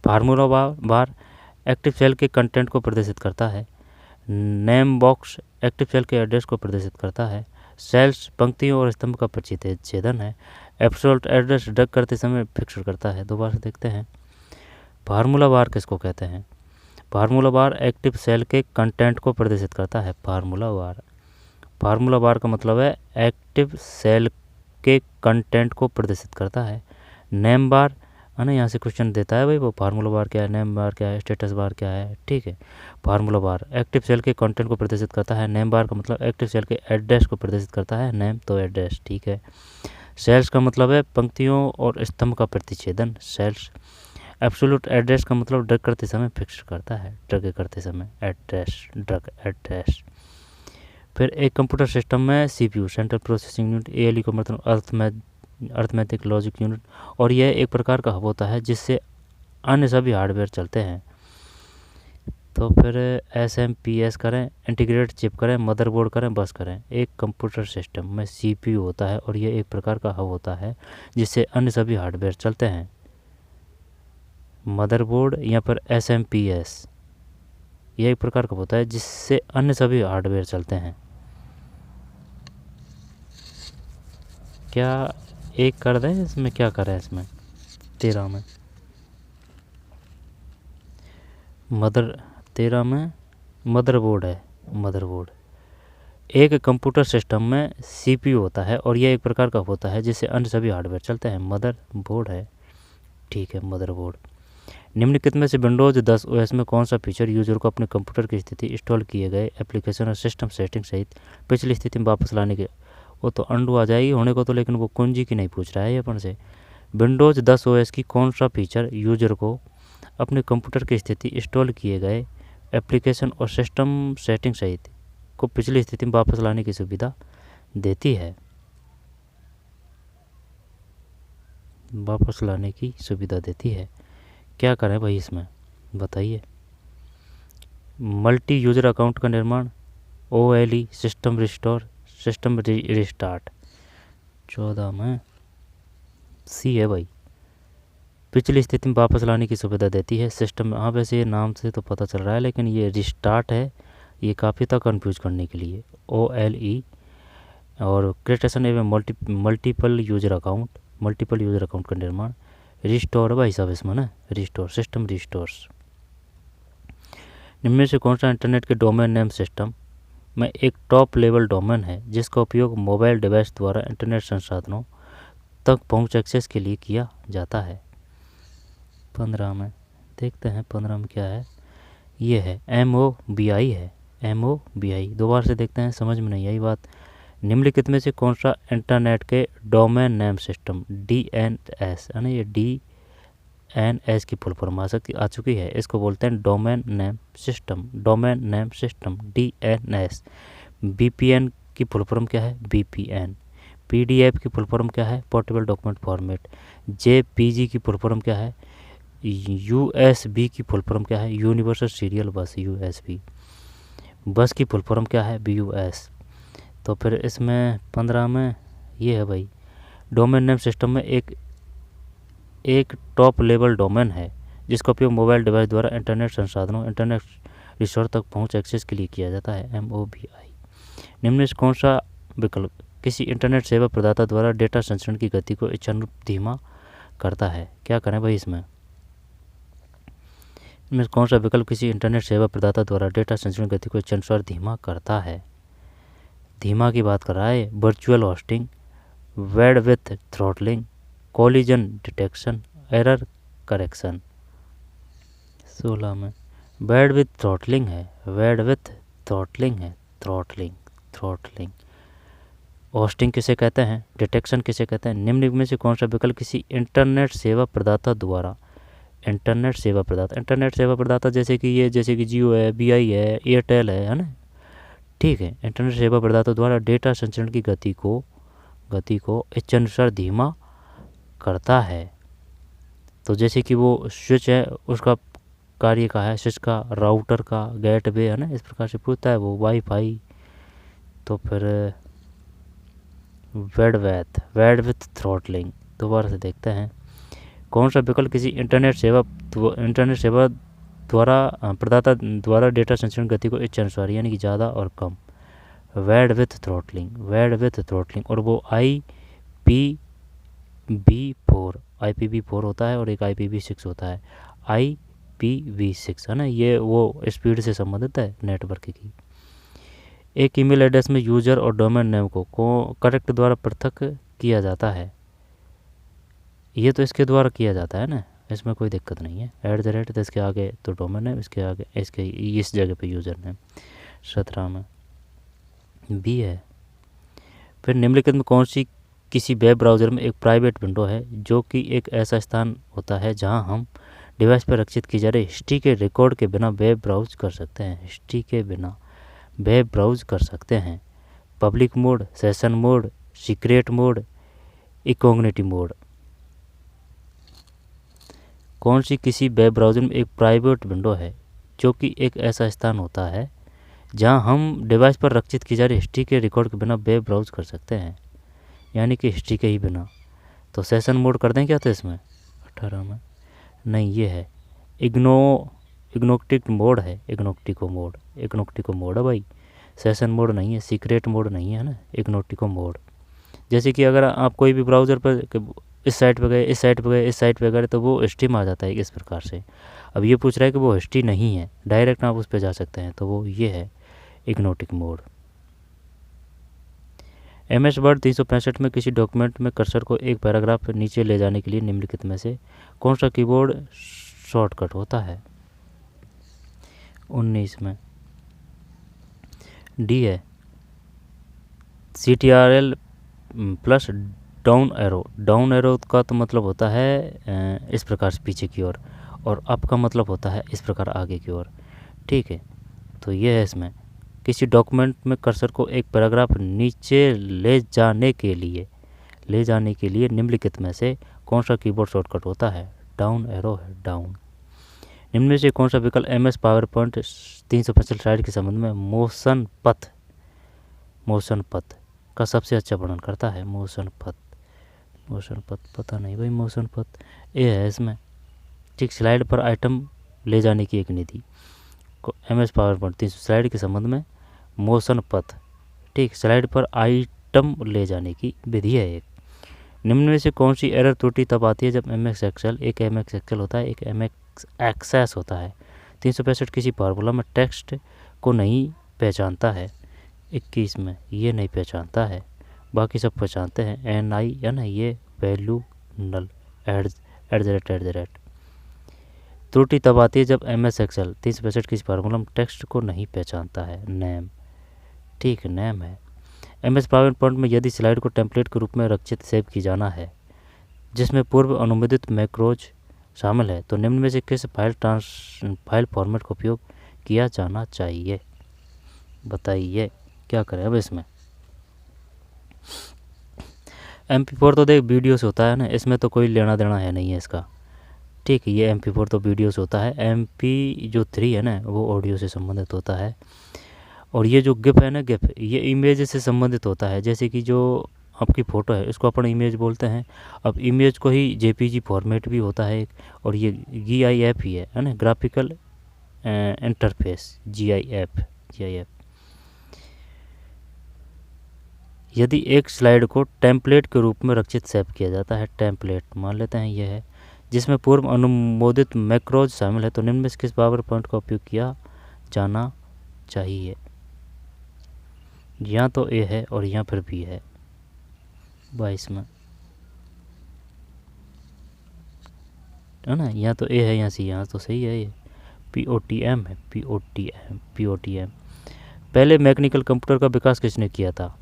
फार्मूला बार एक्टिव सेल के कंटेंट को प्रदर्शित करता है। नेम बॉक्स एक्टिव सेल के एड्रेस को प्रदर्शित करता है। सेल्स पंक्तियों और स्तंभ का प्रतिच्छेदन है। एब्सोल्यूट एड्रेस ड्रग करते समय फिक्स करता है। दोबारा से देखते हैं, फार्मूला बार किसको कहते हैं? फार्मूला बार एक्टिव सेल के कंटेंट को प्रदर्शित करता है। फार्मूला बार का मतलब है एक्टिव सेल के कंटेंट को प्रदर्शित करता है। नेम बार है ना, यहाँ से क्वेश्चन देता है भाई, वो फार्मूला बार क्या है, नेम बार क्या है, स्टेटस बार क्या है। ठीक है। फार्मूला बार एक्टिव सेल के कंटेंट को प्रदर्शित करता है। नेम बार का मतलब एक्टिव सेल के एड्रेस को प्रदर्शित करता है। नेम तो एड्रेस। ठीक है। सेल्स का मतलब है पंक्तियों और स्तंभ का प्रतिच्छेदन, सेल्स। एब्सोल्यूट एड्रेस का मतलब ड्रग करते समय फिक्स करता है, ड्रग करते समय एड्रेस, ड्रग एड्रेस। फिर एक कंप्यूटर सिस्टम में CPU central processing unit, ALU का मतलब अर्थमेटिक लॉजिक यूनिट, और यह एक प्रकार का हब होता है जिससे अन्य सभी हार्डवेयर चलते हैं। तो फिर SMPS करें, इंटीग्रेटेड चिप करें, मदरबोर्ड करें, बस करें। एक कंप्यूटर सिस्टम में CPU होता है और यह एक प्रकार का हब होता है जिससे अन्य सभी हार्डवेयर चलते हैं। मदरबोर्ड या फिर SMPS यह एक प्रकार का होता है जिससे अन्य सभी हार्डवेयर चलते हैं। क्या एक कर दें इसमें, क्या करें इसमें? 13 में 13 में मदरबोर्ड है। मदरबोर्ड एक कंप्यूटर सिस्टम में CPU होता है और यह एक प्रकार का होता है जिससे अन्य सभी हार्डवेयर चलते हैं। मदरबोर्ड है। ठीक है, मदरबोर्ड। निम्नलिखित में से विंडोज़ 10 OS में कौन सा फीचर यूजर को अपने कंप्यूटर की स्थिति, इंस्टॉल किए गए एप्लीकेशन और सिस्टम सेटिंग सहित पिछली स्थिति में वापस लाने के, वो तो अंडू आ जाएगी होने को तो, लेकिन वो कुंजी की नहीं पूछ रहा है ये अपन से। विंडोज़ 10 OS की कौन सा फीचर यूजर को अपने कंप्यूटर की स्थिति, इंस्टॉल किए गए एप्लीकेशन और सिस्टम सेटिंग सहित को पिछली स्थिति में वापस लाने की सुविधा देती है? वापस लाने की सुविधा देती है। क्या करें भाई इसमें, बताइए। मल्टी यूज़र अकाउंट का निर्माण, OLE, system restore, system restart. 14 में सी है भाई, पिछली स्थिति में वापस लाने की सुविधा देती है। सिस्टम, हाँ वैसे ये नाम से तो पता चल रहा है, लेकिन ये रिस्टार्ट है, ये काफ़ी था कन्फ्यूज करने के लिए। OLE और क्रिएशन एवं मल्टीपल यूज़र अकाउंट का निर्माण। रिस्टोर भाई साहब इसमें ना, रिस्टोर, सिस्टम रिस्टोर्स। इनमें से कौन सा इंटरनेट के डोमेन नेम सिस्टम में एक टॉप लेवल डोमेन है जिसका उपयोग मोबाइल डिवाइस द्वारा इंटरनेट संसाधनों तक पहुंच एक्सेस के लिए किया जाता है? 15 में देखते हैं 15 में क्या है। ये है MOBI है, MOBI। दोबारा से देखते हैं, समझ में नहीं आई बात। निम्नलिखित में से कौन सा इंटरनेट के डोमेन नेम सिस्टम DNS है ना, ये DNS की फुल फॉर्म आ चुकी है, इसको बोलते हैं domain name system, domain name system DNS। VPN की फुल फॉर्म क्या है, VPN। PDF की फुल फॉर्म क्या है, पोर्टेबल डॉक्यूमेंट फॉर्मेट। JPG की फुल फॉर्म क्या है, USB की फुल फॉर्म क्या है, यूनिवर्सल सीरियल बस, USB। बस की फुल फॉर्म क्या है, BUS। तो फिर इसमें 15 में ये है भाई, डोमेन नेम सिस्टम में एक टॉप लेवल डोमेन है जिसका उपयोग मोबाइल डिवाइस द्वारा इंटरनेट संसाधनों, इंटरनेट रिसोर्स तक पहुंच एक्सेस के लिए किया जाता है, MOBI। निम्न से कौन सा विकल्प किसी इंटरनेट सेवा प्रदाता द्वारा डेटा संचरण की गति को इच्छानुरूप धीमा करता है? क्या करें भाई इसमें कौन सा विकल्प किसी इंटरनेट सेवा प्रदाता द्वारा डेटा संचरण गति को इच्छानुसार धीमा करता है? धीमा की बात कर रहा है। Virtual hosting, bandwidth throttling, collision detection, error correction. 16 में बैंडविड्थ थ्रॉटलिंग है, बैंडविड्थ थ्रॉटलिंग है, थ्रॉटलिंग। होस्टिंग किसे कहते हैं, डिटेक्शन किसे कहते हैं? निम्न में से कौन सा विकल्प किसी इंटरनेट सेवा प्रदाता द्वारा, इंटरनेट सेवा प्रदाता जैसे कि जियो है, BI है, एयरटेल है ना, ठीक है। इंटरनेट सेवा प्रदाता द्वारा डेटा संचरण की गति को इच्छानुसार धीमा करता है। तो जैसे कि वो स्विच है, उसका कार्य का है, स्विच का, राउटर का, गेटवे है ना, इस प्रकार से पूछता है वो, वाईफाई। तो फिर बैंडविड्थ थ्रॉटलिंग। दोबारा से देखते हैं कौन सा विकल्प किसी इंटरनेट सेवा द्वारा प्रदाता द्वारा डेटा संचरण गति को इच्छानुसार यानी कि ज़्यादा और कम, बैंडविड्थ थ्रॉटलिंग। और वो IPv4 होता है और एक IPv6 होता है, IPv6 है ना, ये वो स्पीड से संबंधित है नेटवर्क की। एक ईमेल एड्रेस में यूजर और डोमेन नेम को करेक्ट द्वारा पृथक किया जाता है, ये तो इसके द्वारा किया जाता है ना, इसमें कोई दिक्कत नहीं है। @ तो इसके आगे तो डोमेन नेम, इसके आगे इस जगह पे यूजर नेम। 17 में B है। फिर निम्नलिखित में कौन सी किसी वेब ब्राउज़र में एक प्राइवेट विंडो है जो कि एक ऐसा स्थान होता है जहां हम डिवाइस पर रक्षित की जा रही हिस्ट्री के रिकॉर्ड के बिना वेब ब्राउज कर सकते हैं, हिस्ट्री के बिना वेब ब्राउज कर सकते हैं। Public mode, session mode, secret mode, incognito mode. कौन सी किसी वेब ब्राउज़र में एक प्राइवेट विंडो है जो कि एक ऐसा स्थान होता है जहां हम डिवाइस पर रक्षित की जा रही हिस्ट्री के रिकॉर्ड के बिना वेब ब्राउज कर सकते हैं, यानी कि हिस्ट्री के ही बिना। तो सेशन मोड कर दें क्या तो इसमें 18 में नहीं, ये है इग्नोटिक मोड है, इग्नोटिको मोड है भाई, सेशन मोड नहीं है, सीक्रेट मोड नहीं है ना, इग्नोटिको मोड। जैसे कि अगर आप कोई भी ब्राउज़र पर इस साइट पे गए, इस साइट पे गए तो वो हिस्ट्री में आ जाता है इस प्रकार से। अब ये पूछ रहा है कि वो हिस्ट्री नहीं है, डायरेक्ट आप उस पर जा सकते हैं, तो वो ये है इग्नोटिक मोड। MS वर्ड 365 में किसी डॉक्यूमेंट में कर्सर को एक पैराग्राफ नीचे ले जाने के लिए निम्नलिखित में से कौन सा कीबोर्ड शॉर्टकट होता है? 19 में D है, CTRL प्लस डाउन एरो का तो मतलब होता है इस प्रकार से पीछे की ओर, और अप का मतलब होता है इस प्रकार आगे की ओर, ठीक है। तो ये है इसमें किसी डॉक्यूमेंट में कर्सर को एक पैराग्राफ नीचे ले जाने के लिए निम्नलिखित में से कौन सा कीबोर्ड शॉर्टकट होता है? डाउन एरो है, डाउन। निम्न में से कौन सा विकल्प MS पावरपॉइंट 365 स्लाइड के संबंध में मोशन पथ का सबसे अच्छा वर्णन करता है? मोशन पथ पता नहीं भाई, मोशन पथ ये है इसमें, ठीक। स्लाइड पर आइटम ले जाने की एक निधि, MS पावरपॉइंट 300 स्लाइड के संबंध में मोशन पथ, ठीक। स्लाइड पर आइटम ले जाने की विधि है एक। निम्न में से कौन सी एरर त्रुटि तब आती है जब MS एक्सेल, एक MS एक्सेल होता है, एक MS एक्सेस होता है, 365 किसी फार्मूला में टेक्स्ट को नहीं पहचानता है। 21 में ये नहीं पहचानता है, बाकी सब पहचानते हैं, NI या ना, ये वैल्यू नल @ त्रुटि तब आती है जब MS Excel 365 की फार्मूला टेक्स्ट को नहीं पहचानता है। नेम, ठीक है, नेम है। MS PowerPoint में यदि स्लाइड को टेम्पलेट के रूप में रक्षित सेव की जाना है जिसमें पूर्व अनुमोदित मैक्रोज शामिल है तो निम्न में से किस फाइल फॉर्मेट का उपयोग किया जाना चाहिए, बताइए क्या करें अब इसमें। MP4 तो देख वीडियो से होता है ना, इसमें तो कोई लेना देना है नहीं है इसका, ठीक है। ये MP4 तो वीडियो से होता है, MP जो 3 है ना वो ऑडियो से संबंधित होता है। और ये जो गिफ है ना, गिफ ये इमेज से संबंधित होता है। जैसे कि जो आपकी फ़ोटो है इसको अपन इमेज बोलते हैं। अब इमेज को ही JPG फॉर्मेट भी होता है एक, और ये GIF ही है ना, ग्राफिकल इंटरफेस, GIF। यदि एक स्लाइड को टेम्पलेट के रूप में रक्षित सेव किया जाता है, टेम्पलेट मान लेते हैं ये है, जिसमें पूर्व अनुमोदित मैक्रोज शामिल है तो निम्न में से किस पावर पॉइंट का उपयोग किया जाना चाहिए। यहाँ तो A है और यहाँ पर B है 22 में, है ना। यहाँ तो A है, यहाँ C, यहाँ तो सही है। ये POTM है, POTM। पहले मैकेनिकल कंप्यूटर का विकास किसने किया था?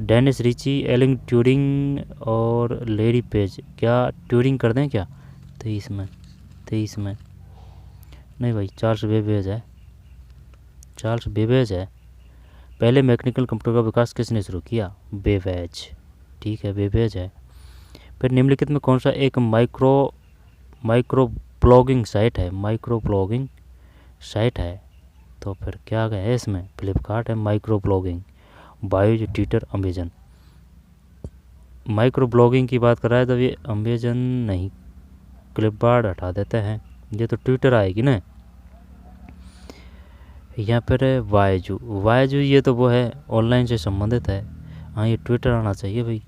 डेनिस रिची, एलन ट्यूरिंग और लैरी पेज। क्या ट्यूरिंग कर दें क्या? 23 में नहीं भाई, चार्ल्स बेबेज है। पहले मैकेनिकल कंप्यूटर का विकास किसने शुरू किया? बेबेज, ठीक है, बेबेज है। फिर निम्नलिखित में कौन सा एक माइक्रो ब्लॉगिंग साइट है? तो फिर क्या है इसमें? फ्लिपकार्ट है माइक्रो ब्लॉगिंग, बायोज, ट्विटर, अमेजन। माइक्रो ब्लॉगिंग की बात कर रहा है तो ये अमेजन नहीं, फ्लिपकार्ट हटा देते हैं, ये तो ट्विटर आएगी ना। यहाँ पर है वायजू, ये तो वो है ऑनलाइन से संबंधित है। हाँ, ये ट्विटर आना चाहिए भाई।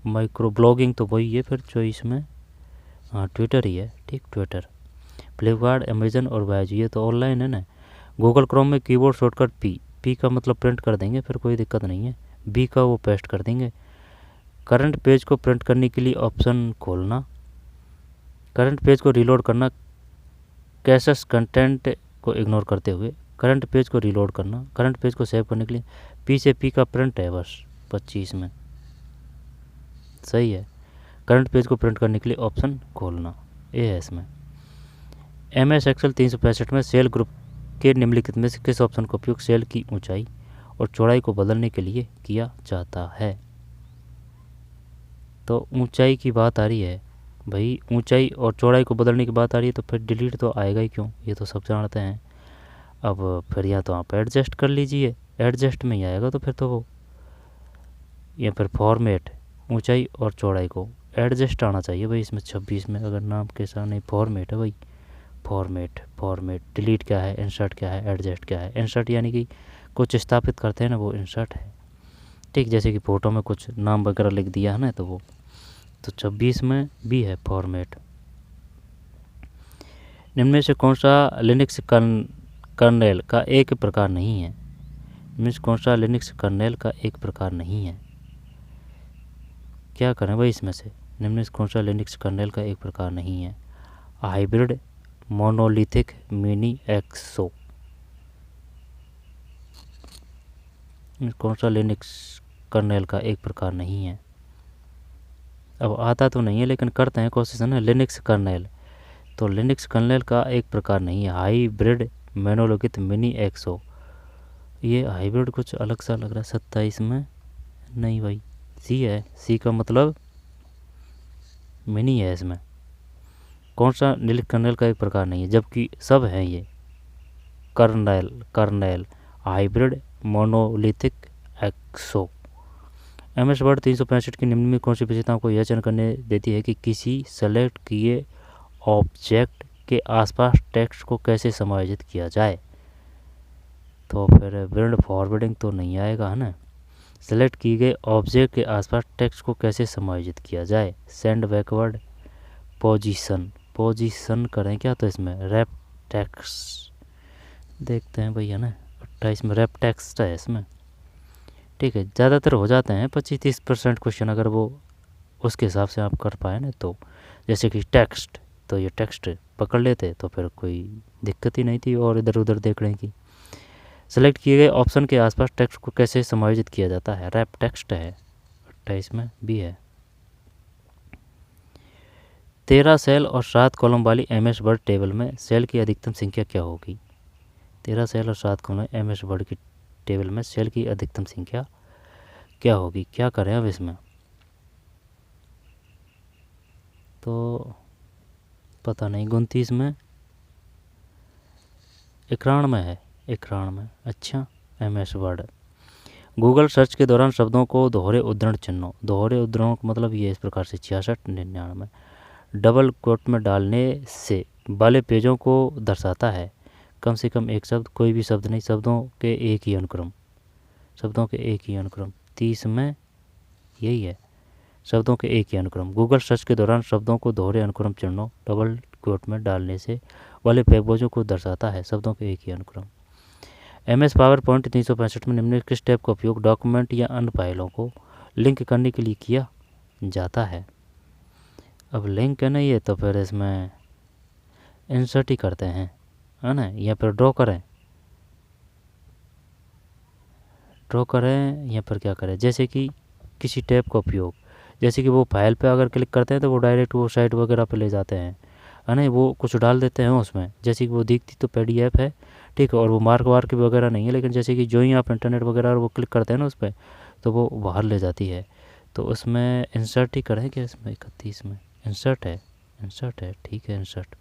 माइक्रो ब्लॉगिंग तो वही है फिर चॉइस में, हाँ ट्विटर ही है, ठीक, ट्विटर। फ्लिपकार्ट, अमेजन और वायजू ये तो ऑनलाइन है ना। गूगल क्रोम में कीबोर्ड शॉर्टकट पी का मतलब प्रिंट कर देंगे, फिर कोई दिक्कत नहीं है। B का वो पेस्ट कर देंगे। करंट पेज को प्रिंट करने के लिए ऑप्शन खोलना, करंट पेज को रीलोड करना, कैशेस कंटेंट को इग्नोर करते हुए करंट पेज को रीलोड करना, करंट पेज को सेव करने के लिए P से P का प्रिंट है बस 25 में, सही है। करंट पेज को प्रिंट करने के लिए ऑप्शन खोलना, ये है इसमें। MS Excel 365 में सेल ग्रुप के निम्नलिखित में से किस ऑप्शन का उपयोग सेल की ऊंचाई और चौड़ाई को बदलने के लिए किया जाता है? तो ऊंचाई की बात आ रही है भाई, ऊंचाई और चौड़ाई को बदलने की बात आ रही है तो फिर डिलीट तो आएगा ही क्यों, ये तो सब जानते हैं। अब फिर या तो आप एडजस्ट कर लीजिए, एडजस्ट में ही आएगा तो फिर तो वो, या फिर फॉर्मेट, ऊंचाई और चौड़ाई को एडजस्ट आना चाहिए भाई इसमें 26 में। अगर नाम के साथ नहीं, फॉर्मेट है भाई, फॉर्मेट। डिलीट क्या है, इंसर्ट क्या है, एडजस्ट क्या है। इंसर्ट यानी कि कुछ स्थापित करते हैं ना, वो इंसर्ट है, ठीक। जैसे कि फ़ोटो में कुछ नाम वगैरह लिख दिया है ना, तो वो तो 26 में B है, फॉर्मेट। निम्न में से कौन सा लिनक्स कर्नेल का एक प्रकार नहीं है? इनमें से कौन सा लिनक्स कर्नेल का एक प्रकार नहीं है? क्या करें भाई इसमें से? निम्न में से कौन सा लिनक्स कर्नेल का एक प्रकार नहीं है? हाइब्रिड, मोनोलिथिक, मिनी, एक्सो। कौन सा लिनक्स कर्नेल का एक प्रकार नहीं है? अब आता तो नहीं है लेकिन करते हैं कोशिश, है ना। लिनक्स कर्नेल, तो लिनक्स कर्नेल का एक प्रकार नहीं है। हाइब्रिड, मोनोलिथिक, मिनी, एक्सो। ये हाइब्रिड कुछ अलग सा लग रहा है 27 में, नहीं भाई C है, C का मतलब मिनी है इसमें। कौन सा लिनक्स कर्नेल का एक प्रकार नहीं है, जबकि सब हैं ये, कर्नेल, हाइब्रिड, मोनोलिथिक, एक्सो। MS वर्ड 365 की निम्न में कौन सी विशेषताओं को यह चयन करने देती है कि किसी सेलेक्ट किए ऑब्जेक्ट के आसपास टेक्स्ट को कैसे समायोजित किया जाए? तो फिर विंड फॉरवर्डिंग तो नहीं आएगा, है ना। सेलेक्ट किए गए ऑब्जेक्ट के आसपास टेक्स्ट को कैसे समायोजित किया जाए? सेंड बैकवर्ड, पोजीशन करें क्या? तो इसमें रैप टेक्स्ट देखते हैं भैया ना, 28 में रैप टेक्स्ट है इसमें, ठीक है। ज़्यादातर हो जाते हैं 25-30% क्वेश्चन, अगर वो उसके हिसाब से आप कर पाए ना तो। जैसे कि टेक्स्ट तो ये टेक्स्ट पकड़ लेते तो फिर कोई दिक्कत ही नहीं थी और इधर उधर देखने की। सेलेक्ट किए गए ऑप्शन के आसपास टेक्स्ट को कैसे समायोजित किया जाता है? रैप टेक्स्ट है 28 में बी है। 13 सेल और 7 कॉलम वाली MS वर्ड टेबल में सेल की अधिकतम संख्या क्या होगी? 13 सेल और 7 कॉलम MS वर्ड की टेबल में सेल की अधिकतम संख्या क्या होगी? क्या करें अब इसमें? तो पता नहीं, 29 में 91 है, 91। अच्छा, MS वर्ड। गूगल सर्च के दौरान शब्दों को दोहरे उद्धरण चिन्हों, दोहरे उद्धरणों का मतलब ये इस प्रकार से 66, 99 डबल कोट में डालने से वाले पेजों को दर्शाता है। कम से कम एक शब्द, कोई भी शब्द नहीं, शब्दों के एक ही अनुक्रम, शब्दों के एक ही अनुक्रम। 30 में यही है, शब्दों के एक ही अनुक्रम। गूगल सर्च के दौरान शब्दों को दोहरे अनुक्रम चिन्हों डबल कोट में डालने से वाले पेजों को दर्शाता है, शब्दों के एक ही अनुक्रम। MS पावर पॉइंट 365 में निम्नलिखित किस टैब का उपयोग डॉक्यूमेंट या अन्य फाइलों को लिंक करने के लिए किया जाता है? अब लिंक है ना ये, तो फिर इसमें इंसर्ट ही करते हैं, है ना, या फिर ड्रॉ करें या फिर क्या करें? जैसे कि किसी टैब का उपयोग, जैसे कि वो फाइल पे अगर क्लिक करते हैं तो वो डायरेक्ट वो साइट वगैरह पे ले जाते हैं, है ना, वो कुछ डाल देते हैं उसमें। जैसे कि वो दिखती तो PDF है, ठीक है, और वो मार्क वार्क वगैरह नहीं है, लेकिन जैसे कि जो ही आप इंटरनेट वगैरह और वो क्लिक करते हैं ना उस पर, तो वो बाहर ले जाती है। तो उसमें इंसर्ट ही करें क्या? इसमें 31 में इंसर्ट है, ठीक है, इंसर्ट।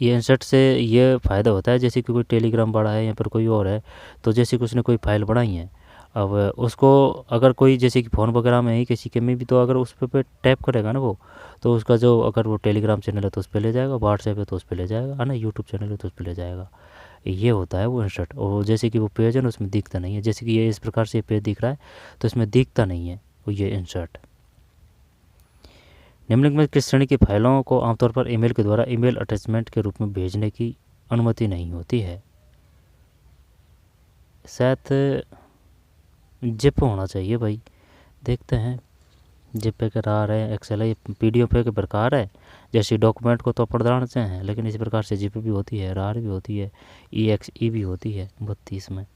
ये इंसर्ट से ये फ़ायदा होता है, जैसे कि कोई टेलीग्राम बड़ा है या फिर कोई और है, तो जैसे कि उसने कोई फाइल बढ़ाई है, अब उसको अगर कोई जैसे कि फ़ोन वगैरह में ही किसी के में भी, तो अगर उस पर टैप करेगा ना वो, तो उसका जो अगर वो टेलीग्राम चैनल है तो उस पर ले जाएगा, व्हाट्सएप है तो उस पर ले जाएगा, है ना, यूट्यूब चैनल है तो उस पर ले जाएगा। ये होता है वो इंसर्ट। और जैसे कि वो पेज है ना उसमें दिखता नहीं है, जैसे कि ये इस प्रकार से पेज दिख रहा है तो इसमें दिखता नहीं है वो, ये इंसर्ट। निम्नलिखित में किस श्रेणी की फाइलों को आमतौर पर ईमेल के द्वारा ईमेल अटैचमेंट के रूप में भेजने की अनुमति नहीं होती है? शायद जिप होना चाहिए भाई, देखते हैं। जिप पे रार है, एक्सेल है, PDF के प्रकार है। जैसे डॉक्यूमेंट को तो पढ़ते हैं, लेकिन इसी प्रकार से जिप भी होती है, रार भी होती है, EXE भी होती है। 32 में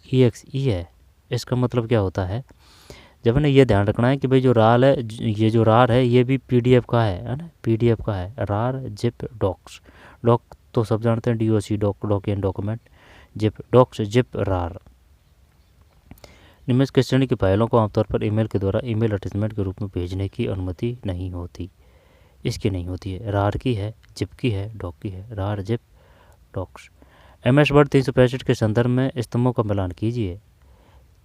EXE है। इसका मतलब क्या होता है? जब हमें ये ध्यान रखना है कि भाई जो रार है, ये जो रार है ये भी PDF का है ना, PDF का है। रार, जिप, डॉक्स। डॉक तो सब जानते हैं, DOC, document, document, zip, docx, zip, rar. निम्न किस श्रेणी की फाइलों को आमतौर पर ईमेल के द्वारा ईमेल अटैचमेंट के रूप में भेजने की अनुमति नहीं होती? इसकी नहीं होती है। रार की है, जिप की है, डॉक की है। रार, जिप, डॉक्स। MS वर्ड 365 के संदर्भ में स्तंभों का मिलान कीजिए।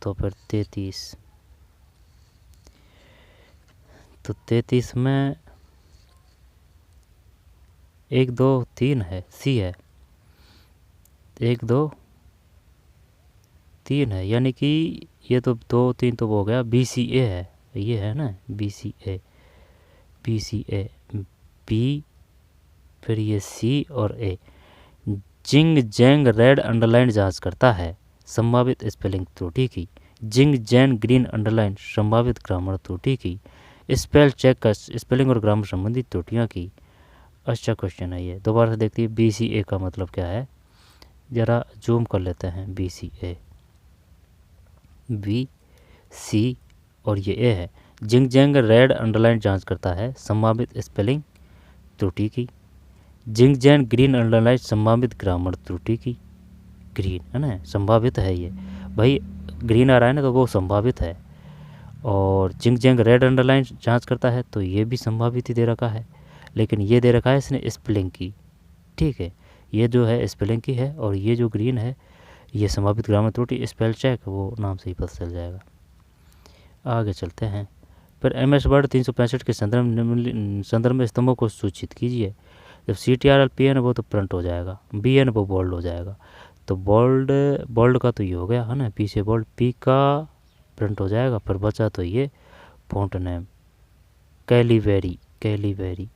तो फिर 33, तो 33 में 1 2 3 है, सी है। 1 2 3 है, यानी कि ये तो 2 3 तो वो हो गया। BCA है, ये है ना, BCA, B, फिर ये C और A। Zigzag red underline जांच करता है संभावित स्पेलिंग त्रुटि की। जिंग जैन ग्रीन अंडरलाइन संभावित ग्रामर त्रुटि की। स्पेल चेक का स्पेलिंग और ग्रामर संबंधी त्रुटियाँ की। अच्छा क्वेश्चन है ये, दोबारा से देखते हैं। BCA का मतलब क्या है, ज़रा जूम कर लेते हैं। BCA, B, C और ये A है। जिंग जैंग रेड अंडरलाइन जांच करता है संभावित स्पेलिंग त्रुटि की। जिंग जैन ग्रीन अंडरलाइन संभावित ग्रामर त्रुटि की। ग्रीन है ना, संभावित है ये भाई, ग्रीन आ रहा है ना तो वो संभावित है। और जिंग जैंग रेड अंडरलाइन जांच करता है तो ये भी संभावित ही दे रखा है, लेकिन ये दे रखा है इसने स्पेलिंग की, ठीक है, ये जो है स्पेलिंग की है, और ये जो ग्रीन है ये संभावित ग्रामर त्रुटि। स्पेल चेक वो नाम से ही पता चल जाएगा। आगे चलते हैं। फिर MS वर्ड 365 के संदर्भ में स्तंभों को सूचित कीजिए। जब CTRL-P है ना वो तो प्रिंट हो जाएगा, B है ना वो बोल्ड हो जाएगा। तो बोल्ड का तो ये हो गया है ना, P से बोल्ड, P का प्रिंट हो जाएगा। फिर बचा तो ये फॉन्ट नेम कैलीवेरी।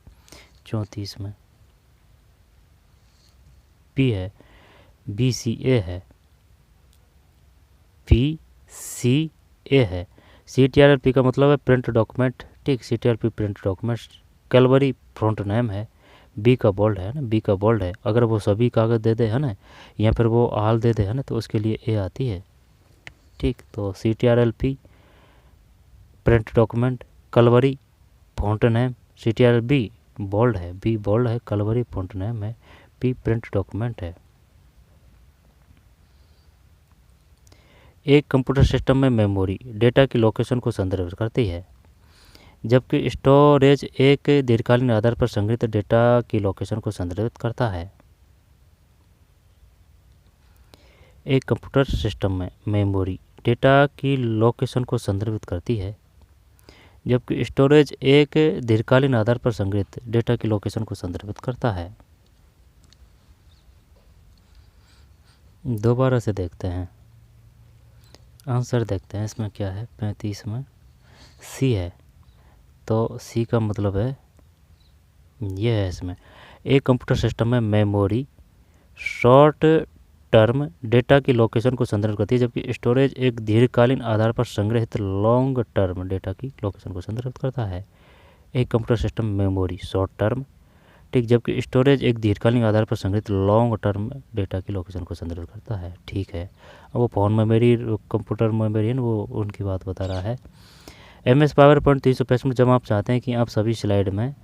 34 में P है, BCA है, PCA है। CTRL-P का मतलब है प्रिंट डॉक्यूमेंट, ठीक, CTRL-P print document Calvary front name है, बी का बोल्ड है ना, बी का बोल्ड है। अगर वो सभी कागज़ दे दे है ना, या फिर वो आल दे दे है ना, तो उसके लिए ए आती है। ठीक, तो CTRL-P print document, Calibri font name, CTRL-B bold है, बी बोल्ड है, कैलवरी फॉन्ट नेम है, पी प्रिंट डॉक्यूमेंट है। एक कंप्यूटर सिस्टम में मेमोरी डेटा की लोकेशन को संदर्भित करती है, जबकि स्टोरेज एक दीर्घकालीन आधार पर संग्रहित डेटा की लोकेशन को संदर्भित करता है। एक कंप्यूटर सिस्टम में मेमोरी डेटा की लोकेशन को संदर्भित करती है, जबकि स्टोरेज एक दीर्घकालीन आधार पर संग्रहित डेटा की लोकेशन को संदर्भित करता है। दोबारा से देखते हैं, आंसर देखते हैं। इसमें क्या है, 35 में सी है, तो सी का मतलब है ये है। इसमें एक कंप्यूटर सिस्टम में मेमोरी शॉर्ट टर्म डेटा की लोकेशन को संदर्भित करती है, जबकि स्टोरेज एक दीर्घकालीन आधार पर संग्रहित लॉन्ग टर्म डेटा की लोकेशन को संदर्भित करता है। एक computer system memory short term, ठीक, जबकि स्टोरेज एक दीर्घकालीन आधार पर संग्रहित लॉन्ग टर्म डेटा की लोकेशन को संदर्भित करता है। ठीक है, अब वो फोन मेमोरी कंप्यूटर मेमोरी है ना, वो उनकी बात बता रहा है। MS पावरपॉइंट 365 में जब आप चाहते हैं कि आप सभी स्लाइड में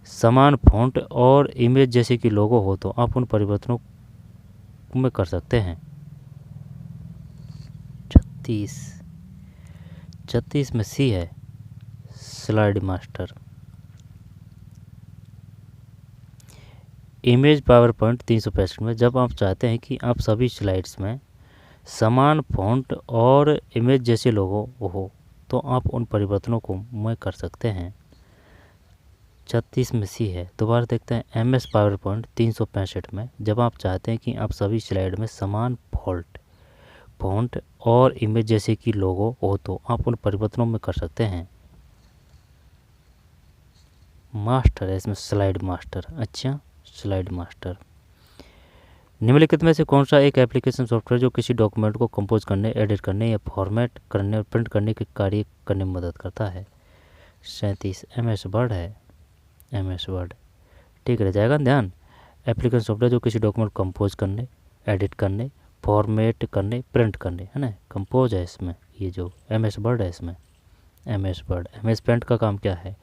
समान फॉन्ट और इमेज जैसे कि लोगो हो, तो आप उन परिवर्तनों में कर सकते हैं। 36 में सी है, स्लाइड मास्टर। इमेज पावरपॉइंट 365 में जब आप चाहते हैं कि आप सभी स्लाइड्स में समान फॉन्ट और इमेज जैसे लोगो हो, तो आप उन परिवर्तनों को में कर सकते हैं। 36 में सी है। दोबारा देखते हैं, MS पावरपॉइंट 365 में जब आप चाहते हैं कि आप सभी स्लाइड में समान फॉन्ट और इमेज जैसे कि लोगो हो, तो आप उन परिवर्तनों में कर सकते हैं। मास्टर है इसमें, स्लाइड मास्टर। अच्छा, स्लाइड मास्टर। निम्नलिखित में से कौन सा एक एप्लीकेशन सॉफ्टवेयर जो किसी डॉक्यूमेंट को कंपोज करने, एडिट करने या फॉर्मेट करने और प्रिंट करने के कार्य करने में मदद करता है? 37 MS वर्ड है, MS वर्ड। ठीक रह जाएगा ध्यान। एप्लीकेशन सॉफ्टवेयर जो किसी डॉक्यूमेंट कंपोज करने, एडिट करने, फॉर्मेट करने, प्रिंट करने, है ना, कंपोज है इसमें, ये जो MS वर्ड है इसमें, MS वर्ड। MS पेंट का काम क्या है?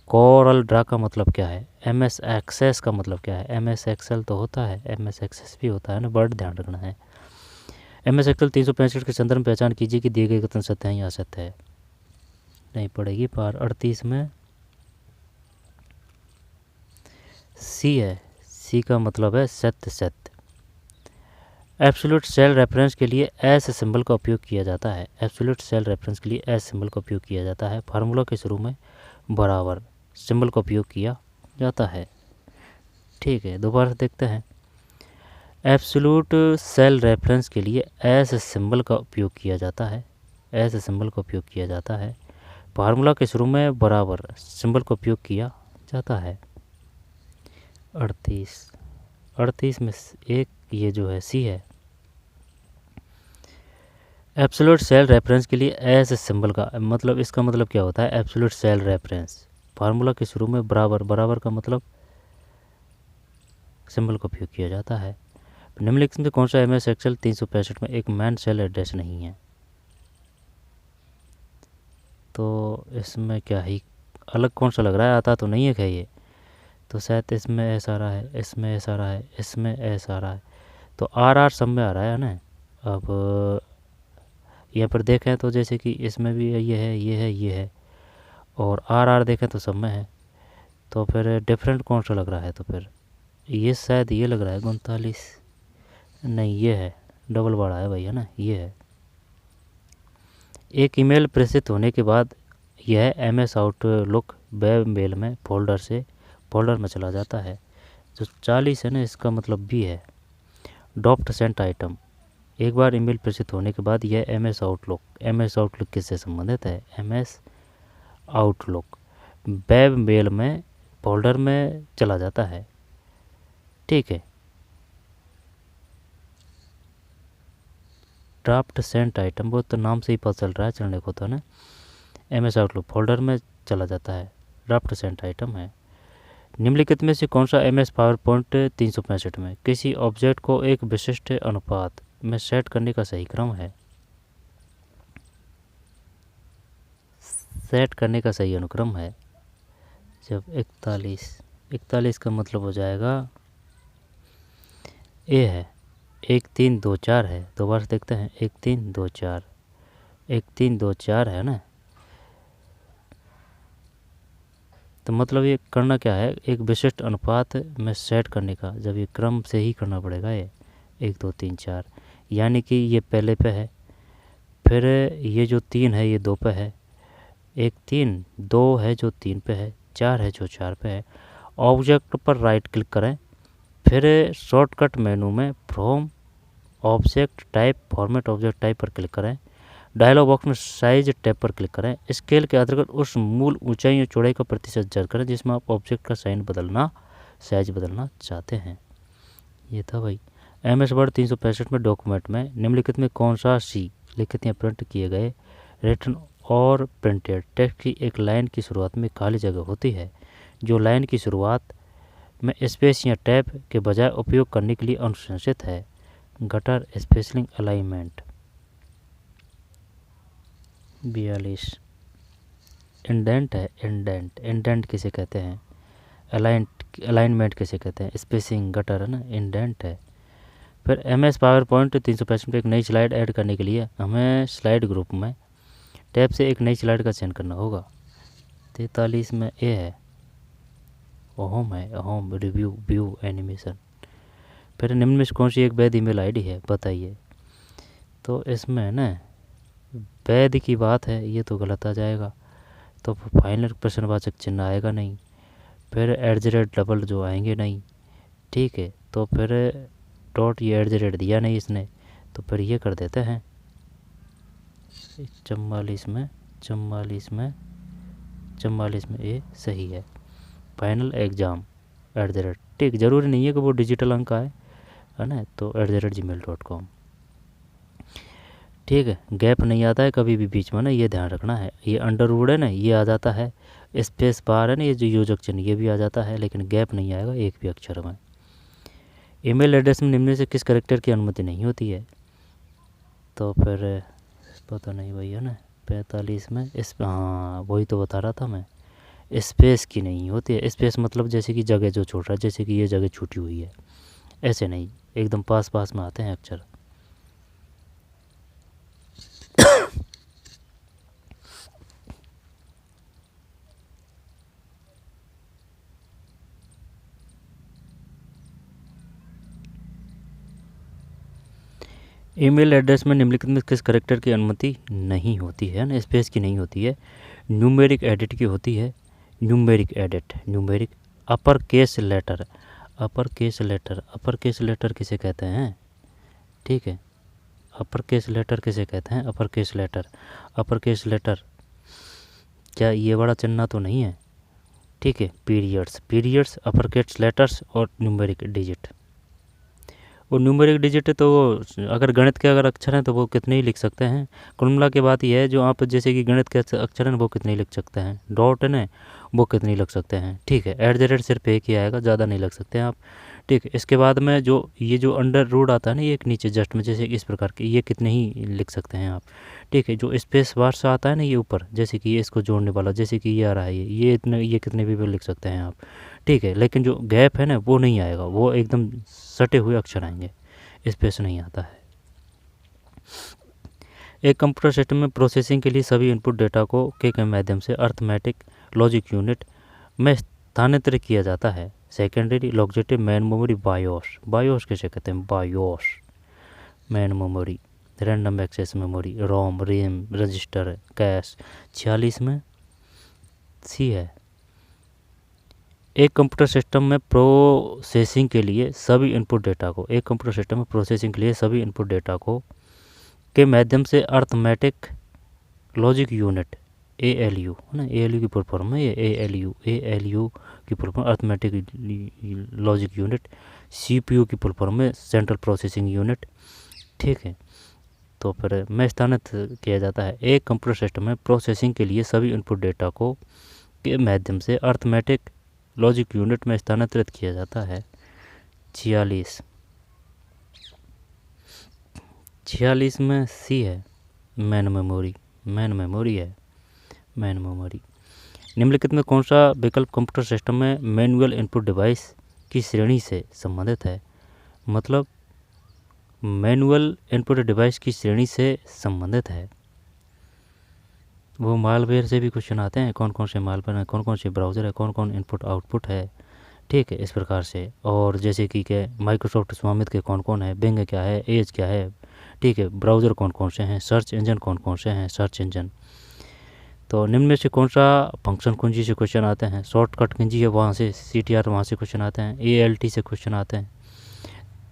कोरल ड्रा का मतलब क्या है? MS एक्सेस का मतलब क्या है? MS एक्सेल तो होता है, MS एक्सेस भी होता है ना, वर्ड ध्यान रखना है। MS एक्सेल 365 के संदर्भ में पहचान कीजिए कि दिए गए कथन सत्य है या असत्य है। नहीं पड़ेगी पार। 38 में सी है, सी का मतलब है सत्य, सत्य। एब्सोल्यूट सेल रेफरेंस के लिए एस सिंबल का उपयोग किया जाता है। एब्सोल्यूट सेल रेफरेंस के लिए एस सिंबल का उपयोग किया जाता है। फार्मूला के शुरू में बराबर सिंबल का उपयोग किया जाता है। ठीक है, दोबारा देखते हैं। एब्सोल्यूट सेल रेफरेंस के लिए एस सिंबल का उपयोग किया जाता है। एस सिंबल का उपयोग किया जाता है। फार्मूला के शुरू में बराबर सिंबल का उपयोग किया जाता है। 38 में एक ये जो है सी है। एब्सोल्यूट सेल रेफरेंस के लिए एस सिंबल का मतलब, इसका मतलब क्या होता है? एब्सोल्यूट सेल रेफरेंस, फार्मूला के शुरू में बराबर, बराबर का मतलब सिंबल का उपयोग किया जाता है। निम्नलिखित में कौन सा MS एक्सेल 365 में एक मैन सेल एड्रेस नहीं है? तो इसमें क्या ही अलग कौन सा लग रहा है? आता तो नहीं है क्या ये? तो शायद इसमें एस आ रहा है, इसमें एस आ रहा है, इसमें एस आ रहा है, तो RR सब में आ रहा है ना। अब यहाँ पर देखें तो जैसे कि इसमें भी ये है, ये है, ये है, और RR देखें तो सब में है, तो फिर डिफरेंट कौन सा लग रहा है? तो फिर ये शायद ये लग रहा है 39, नहीं ये है, डबल बड़ा है भैया ना, ये है। एक ईमेल प्रेषित होने के बाद यह MS आउटलुक वेब मेल में फोल्डर में चला जाता है। जो 40 है ना, इसका मतलब भी है ड्रॉप्ड सेंट आइटम। एक बार ईमेल प्रेषित होने के बाद यह MS आउटलुक किससे संबंधित है? MS आउटलुक वेब मेल में फोल्डर में चला जाता है। ठीक है, ड्राफ्ट सेंट आइटम, वो तो नाम से ही पता चल रहा है, चलने को तो ना। MS आउटलुक फोल्डर में चला जाता है, ड्राफ्ट सेंट आइटम है। निम्नलिखित में से कौन सा MS पावर पॉइंट 365 में किसी ऑब्जेक्ट को एक विशिष्ट अनुपात में सेट करने का सही क्रम है? सेट करने का सही अनुक्रम है जब 41 का मतलब हो जाएगा ए है 1 3 2 4 है। दोबारा से देखते हैं 1 3 2 4 1 3 2 4 है ना। तो मतलब ये करना क्या है, एक विशिष्ट अनुपात में सेट करने का, जब ये क्रम से ही करना पड़ेगा ये 1 2 3 4, यानी कि ये पहले पे है, फिर ये जो 3 है ये 2 पे है, 1 3 2 है जो 3 पे है, 4 है जो 4 पे है। ऑब्जेक्ट पर राइट क्लिक करें, फिर शॉर्टकट मेनू में from object type format object type पर क्लिक करें। डायलॉग बॉक्स में साइज टैब पर क्लिक करें। स्केल के अंतर्गत उस मूल ऊंचाई या चौड़ाई का प्रतिशत दर्ज करें जिसमें आप ऑब्जेक्ट का साइज बदलना चाहते हैं। ये था भाई MS वर्ड 365 में डॉक्यूमेंट में निम्नलिखित में कौन सा सी लिखित या प्रिंट किए गए रिटन और प्रिंटेड टेक्स्ट की एक लाइन की शुरुआत में खाली जगह होती है जो लाइन की शुरुआत में स्पेस या टैब के बजाय उपयोग करने के लिए अनुशंसित है? Gutter spacing alignment. 42 इंडेंट है। इंडेंट किसे कहते हैं? अलाइनमेंट किसे कहते हैं? स्पेसिंग गटर है ना, इंडेंट है। फिर MS पावर पॉइंट 365 में एक नई स्लाइड ऐड करने के लिए हमें स्लाइड ग्रुप में टैब से एक नई स्लाइड का चयन करना होगा। 43 में ए है, होम है, होम रिव्यू व्यू एनिमेशन। फिर निम्न में से कौन सी एक वैध ईमेल आईडी है बताइए? तो इसमें ना वैध की बात है, ये तो गलत आ जाएगा, तो फाइनल प्रश्नवाचक चिन्ह आएगा नहीं, फिर @ जो आएंगे नहीं, ठीक है। तो फिर डॉट ये @ दिया नहीं इसने, तो फिर ये कर देते हैं 44 में ये सही है। फाइनल एग्ज़ाम @ ठीक, ज़रूरी नहीं है कि वो डिजिटल अंक आए, है ना, तो @gmail.com। ठीक है, गैप नहीं आता है कभी भी बीच में ना, ये ध्यान रखना है। ये अंडरवुड है ना, ये आ जाता है, स्पेस बार है ना, ये जो योजक चिन्ह ये भी आ जाता है, लेकिन गैप नहीं आएगा एक भी अक्षर में। ईमेल एड्रेस में निम्न से किस कैरेक्टर की अनुमति नहीं होती है? तो फिर पता नहीं वही है ना 45 में हाँ वही तो बता रहा था मैं, स्पेस की नहीं होती है। स्पेस मतलब जैसे कि जगह जो छोड़ रहा है, जैसे कि ये जगह छूटी हुई है, ऐसे नहीं, एकदम पास में आते हैं अक्षर। ईमेल एड्रेस में निम्नलिखित में किस कैरेक्टर की अनुमति नहीं होती है ना, स्पेस की नहीं होती है? न्यूमेरिक एडिट की होती है। न्यूमेरिक अपर केस लेटर किसे कहते हैं? ठीक है, अपर केस लेटर किसे कहते हैं? अपर केस लेटर क्या ये बड़ा चिन्ह तो नहीं है? ठीक है, पीरियड्स अपर केस लेटर्स और न्यूमेरिक डिजिट। वो न्यूमेरिक डिजिट है तो वो अगर गणित के अगर अक्षर हैं तो वो कितने ही लिख सकते हैं। कुल मिला के बात यह है, जो आप जैसे कि गणित के अक्षर हैं वो कितने ही लिख सकते हैं, डॉट है ना वो कितने ही लग सकते हैं। ठीक है, @ सिर्फ एक ही आएगा, ज़्यादा नहीं लग सकते हैं आप। ठीक है, इसके बाद में जो ये जो अंडरवुड आता है ना, ये एक नीचे जस्ट में जैसे इस प्रकार के, ये कितने ही लिख सकते हैं आप। ठीक है, जो स्पेस बार से आता है ना ये ऊपर, जैसे कि ये इसको जोड़ने वाला, जैसे कि ये आ रहा है, ये कितने भी लिख सकते हैं आप। ठीक है, लेकिन जो गैप है ना वो नहीं आएगा, वो एकदम सटे हुए अक्षर आएंगे, स्पेस नहीं आता है। एक कंप्यूटर सिस्टम में प्रोसेसिंग के लिए सभी इनपुट डेटा को के माध्यम से अर्थमेटिक लॉजिक यूनिट में स्थानांतरित किया जाता है। सेकेंडरी लॉजिटिव मेन मेमोरी बायोस किसे कहते हैं? BIOS main memory, random access memory, ROM, RAM, register, cache. 46 में सी है। एक कंप्यूटर सिस्टम में प्रोसेसिंग के लिए सभी इनपुट डेटा को के माध्यम से अर्थमेटिक लॉजिक यूनिट ALU है ना, ALU की फुल फॉर्म है ये, ALU की full form arithmetic logic unit, CPU की फुल फॉर्म है सेंट्रल प्रोसेसिंग यूनिट। ठीक है, तो फिर में स्थानांतरित किया जाता है। एक कंप्यूटर सिस्टम में प्रोसेसिंग के लिए सभी इनपुट डेटा को के माध्यम से अर्थमेटिक लॉजिक यूनिट में स्थानांतरित किया जाता है? 46। 46 में सी है, मैन मेमोरी। मैन मेमोरी है, मैन मेमोरी। निम्नलिखित में कौन सा विकल्प कंप्यूटर सिस्टम में मैनुअल इनपुट डिवाइस की श्रेणी से संबंधित है? मतलब मैनुअल इनपुट डिवाइस की श्रेणी से संबंधित है। वो मालवेयर से भी क्वेश्चन आते हैं, कौन कौन से मालवेयर हैं, कौन कौन से ब्राउज़र है, कौन कौन इनपुट आउटपुट है, ठीक है, इस प्रकार से। और जैसे कि क्या माइक्रोसॉफ्ट स्वामित्व के कौन कौन है, बिंग क्या है, एज क्या है, ठीक है, ब्राउज़र कौन कौन से हैं, सर्च इंजन कौन कौन से हैं, सर्च इंजन। तो निम्न में से कौन सा फंक्शन कुंजी से क्वेश्चन आते हैं? शॉर्टकट कुंजी है, वहाँ से CTR वहाँ से क्वेश्चन आते हैं। ALT से क्वेश्चन आते हैं।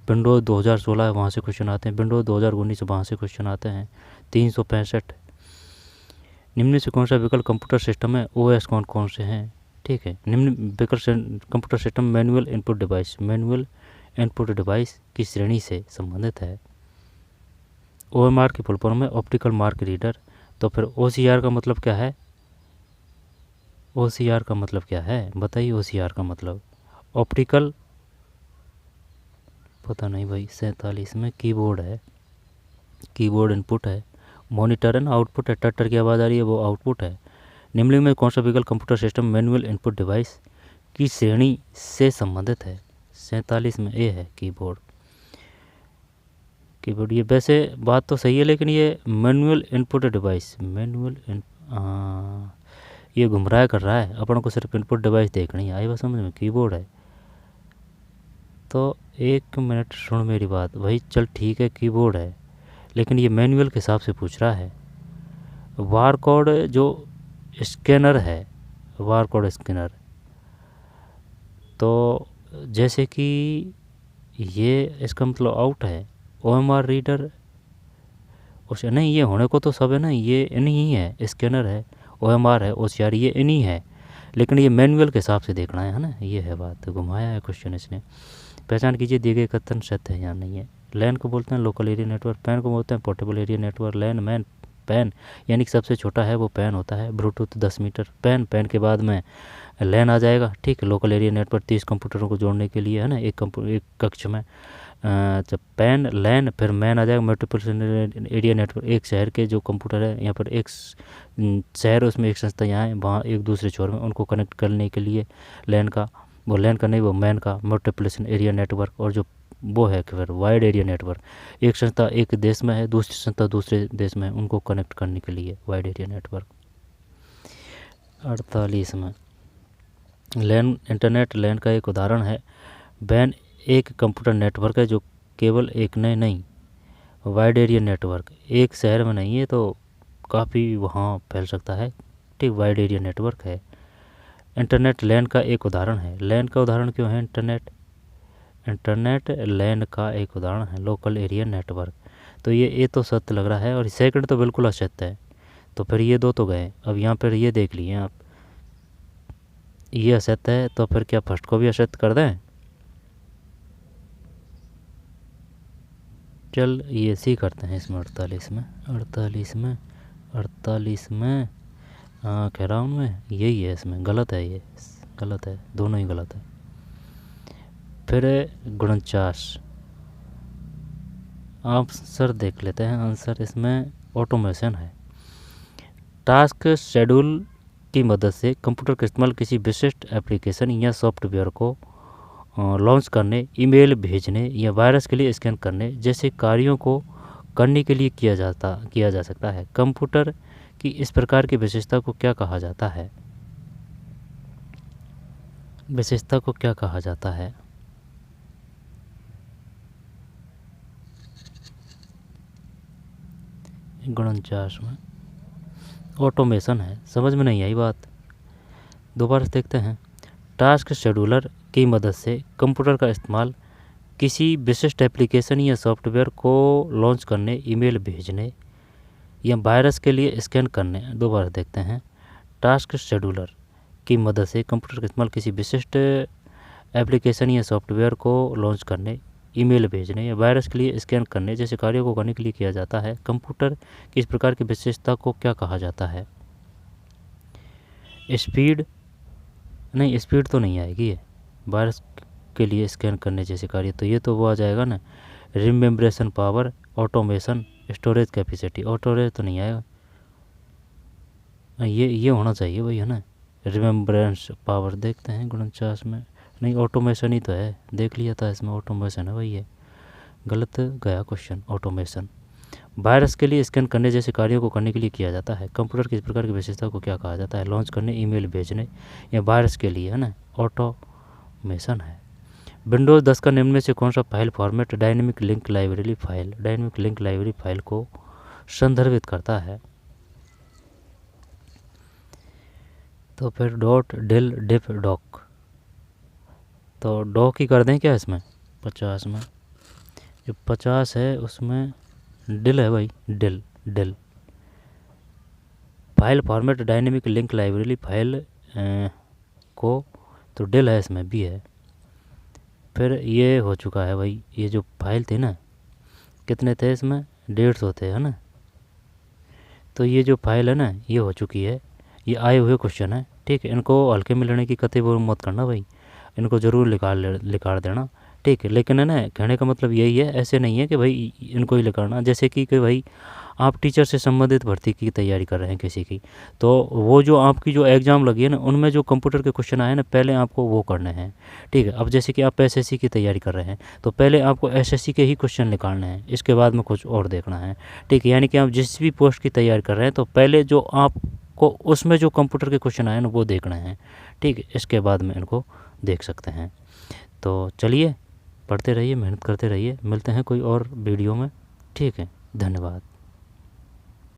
विंडोज़ 2016 है, वहाँ से क्वेश्चन आते हैं। विंडोज़ 2019 वहाँ से क्वेश्चन आते हैं। 365। निम्न में से कौन सा विकल्प कंप्यूटर सिस्टम में OS कौन कौन से हैं? ठीक है, निम्न विकल्प computer system manual input device, manual input device की श्रेणी से संबंधित है। OMR की फुल फॉर्म में ऑप्टिकल मार्क रीडर। तो फिर OCR का मतलब क्या है? OCR का मतलब क्या है बताइए? OCR का मतलब ऑप्टिकल, पता नहीं भाई। 47 में कीबोर्ड है, कीबोर्ड इनपुट है। मॉनिटर है ना, आउटपुट है, टटर की आवाज़ आ रही है, वो आउटपुट है। निम्नलिखित में कौन सा विकल्प computer system manual input device की श्रेणी से संबंधित है? 47 में ए है, कीबोर्ड। कीबोर्ड, ये वैसे बात तो सही है, लेकिन ये मैनुअल इनपुट डिवाइस, ये गुमराह कर रहा है। अपन को सिर्फ इनपुट डिवाइस देखनी है, आई बात समझ में? कीबोर्ड है। तो 1 मिनट सुन मेरी बात भाई, चल ठीक है कीबोर्ड है, लेकिन ये मैनुअल के हिसाब से पूछ रहा है। बारकोड जो स्कैनर है, बारकोड स्कैनर, तो जैसे कि ये इसका मतलब आउट है। OMR रीडर उसे नहीं, ये होने को तो सब है ना, ये इन्हीं है, स्कैनर है, OMR है, OCR ये इन्हीं है, लेकिन ये मैनुअल के हिसाब से देखना है ना, ये है बात। घुमाया है क्वेश्चन इसने। पहचान कीजिए दिए गए कथन सत्य है या नहीं है। लैन को बोलते हैं लोकल एरिया नेटवर्क, पैन को बोलते हैं portable area network. LAN MAN PAN, यानी कि सबसे छोटा है वो पैन होता है। ब्लूटूथ 10 मीटर, पैन के बाद में लैन आ जाएगा, ठीक है। लोकल एरिया नेटवर्क 30 कंप्यूटरों को जोड़ने के लिए है ना, एक कक्ष में। जब पैन लैन फिर मैन आ जाएगा। मल्टीपल एरिया नेटवर्क, एक शहर के जो कंप्यूटर है, यहाँ पर एक शहर, उसमें एक संस्था यहाँ है, वहाँ एक दूसरे छोर में, उनको कनेक्ट करने के लिए लैन का, वो लैन का नहीं, वो मैन का, मल्टीप्लिकेशन एरिया नेटवर्क। और जो वो है फिर वाइड एरिया नेटवर्क, एक संस्था एक देश में है, दूसरी संस्था दूसरे देश में है, उनको कनेक्ट करने के लिए वाइड एरिया नेटवर्क। 48 में लैन, इंटरनेट लैन का एक उदाहरण है। वैन एक कंप्यूटर नेटवर्क है जो केवल एक नहीं, वाइड एरिया नेटवर्क एक शहर में नहीं है, तो काफ़ी वहाँ फैल सकता है, ठीक। वाइड एरिया नेटवर्क है। इंटरनेट लैन का एक उदाहरण है। लैन का उदाहरण क्यों है इंटरनेट? इंटरनेट लैन का एक उदाहरण है, लोकल एरिया नेटवर्क। तो ये तो सत्य लग रहा है, और सेकंड तो बिल्कुल असत्य है। तो फिर ये दो तो गए। अब यहाँ पर ये देख लिए आप, ये असत्य है, तो फिर क्या फर्स्ट को भी असत्य कर दें? चल ये सी करते हैं इसमें। 48 में हाँ, कह रहा हूँ मैं, यही है इसमें। गलत है, ये गलत है, दोनों ही गलत है। फिर 49 आंसर देख लेते हैं। आंसर इसमें ऑटोमेशन है। टास्क शेड्यूल की मदद से कंप्यूटर का इस्तेमाल किसी विशिष्ट एप्लीकेशन या सॉफ्टवेयर को लॉन्च करने, ईमेल भेजने या वायरस के लिए स्कैन करने जैसे कार्यों को करने के लिए किया जा सकता है। कंप्यूटर की इस प्रकार की विशेषता को क्या कहा जाता है? विशेषता को क्या कहा जाता है? गुणनचाश में ऑटोमेशन है। समझ में नहीं आई बात, दोबारा देखते हैं। टास्क शेड्यूलर की मदद से कंप्यूटर का इस्तेमाल किसी विशिष्ट एप्लीकेशन या सॉफ्टवेयर को लॉन्च करने, ईमेल भेजने या वायरस के लिए स्कैन करने। दोबारा देखते हैं। टास्क शेड्यूलर की मदद से कंप्यूटर का इस्तेमाल किसी विशिष्ट एप्लीकेशन या सॉफ्टवेयर को लॉन्च करने, ईमेल भेजने या वायरस के लिए स्कैन करने जैसे कार्यों को करने के लिए किया जाता है। कंप्यूटर की इस प्रकार की विशेषता को क्या कहा जाता है? स्पीड, नहीं, स्पीड तो नहीं आएगी ये वायरस के लिए स्कैन करने जैसे कार्य। तो ये तो वो आ जाएगा ना, रिमेम्ब्रेशन power, automation, storage capacity. Storage तो नहीं आएगा, ये होना चाहिए वही, है ना। रिमेम्बरेंस पावर देखते हैं 49 में, नहीं ऑटोमेशन ही तो है, देख लिया था इसमें ऑटोमेशन है, वही है। गलत गया क्वेश्चन, ऑटोमेशन। वायरस के लिए स्कैन करने जैसे कार्यों को करने के लिए किया जाता है। कंप्यूटर की इस प्रकार की विशेषता को क्या कहा जाता है? लॉन्च करने, ईमेल भेजने, या वायरस के लिए, है ना, ऑटोमेशन है। विंडोज़ 10 का निम्न में से कौन सा file format dynamic link library file, dynamic link library file को संदर्भित करता है? तो फिर डॉट डेल डिफ डॉक, तो डॉक ही कर दें क्या इसमें? 50 में जो 50 है उसमें डिल है भाई, DLL DLL file format dynamic link library file को, तो डिल है इसमें, भी है। फिर ये हो चुका है भाई, ये जो फाइल थे ना, कितने थे इसमें? 150 थे, है ना। तो ये जो फाइल है ना, ये हो चुकी है। ये आए हुए क्वेश्चन है, ठीक है। इनको हल्के में लेने की कतई वो मत करना भाई, इनको ज़रूर निकाल देना, ठीक है। लेकिन है ना, कहने का मतलब यही है, ऐसे नहीं है कि भाई इनको ही निकालना। जैसे कि भाई आप टीचर से संबंधित भर्ती की तैयारी कर रहे हैं किसी की, तो वो जो आपकी जो एग्ज़ाम लगी है ना, उनमें जो कंप्यूटर के क्वेश्चन आए ना, पहले आपको वो करने हैं, ठीक है। अब जैसे कि आप एसएससी की तैयारी कर रहे हैं, तो पहले आपको एसएससी के ही क्वेश्चन निकालने हैं, इसके बाद में कुछ और देखना है, ठीक है। यानी कि आप जिस भी पोस्ट की तैयारी कर रहे हैं, तो पहले जो आपको उसमें जो कंप्यूटर के क्वेश्चन आए ना, वो देखना है, ठीक है। इसके बाद में इनको देख सकते हैं। तो चलिए, पढ़ते रहिए, मेहनत करते रहिए, मिलते हैं कोई और वीडियो में, ठीक है। धन्यवाद।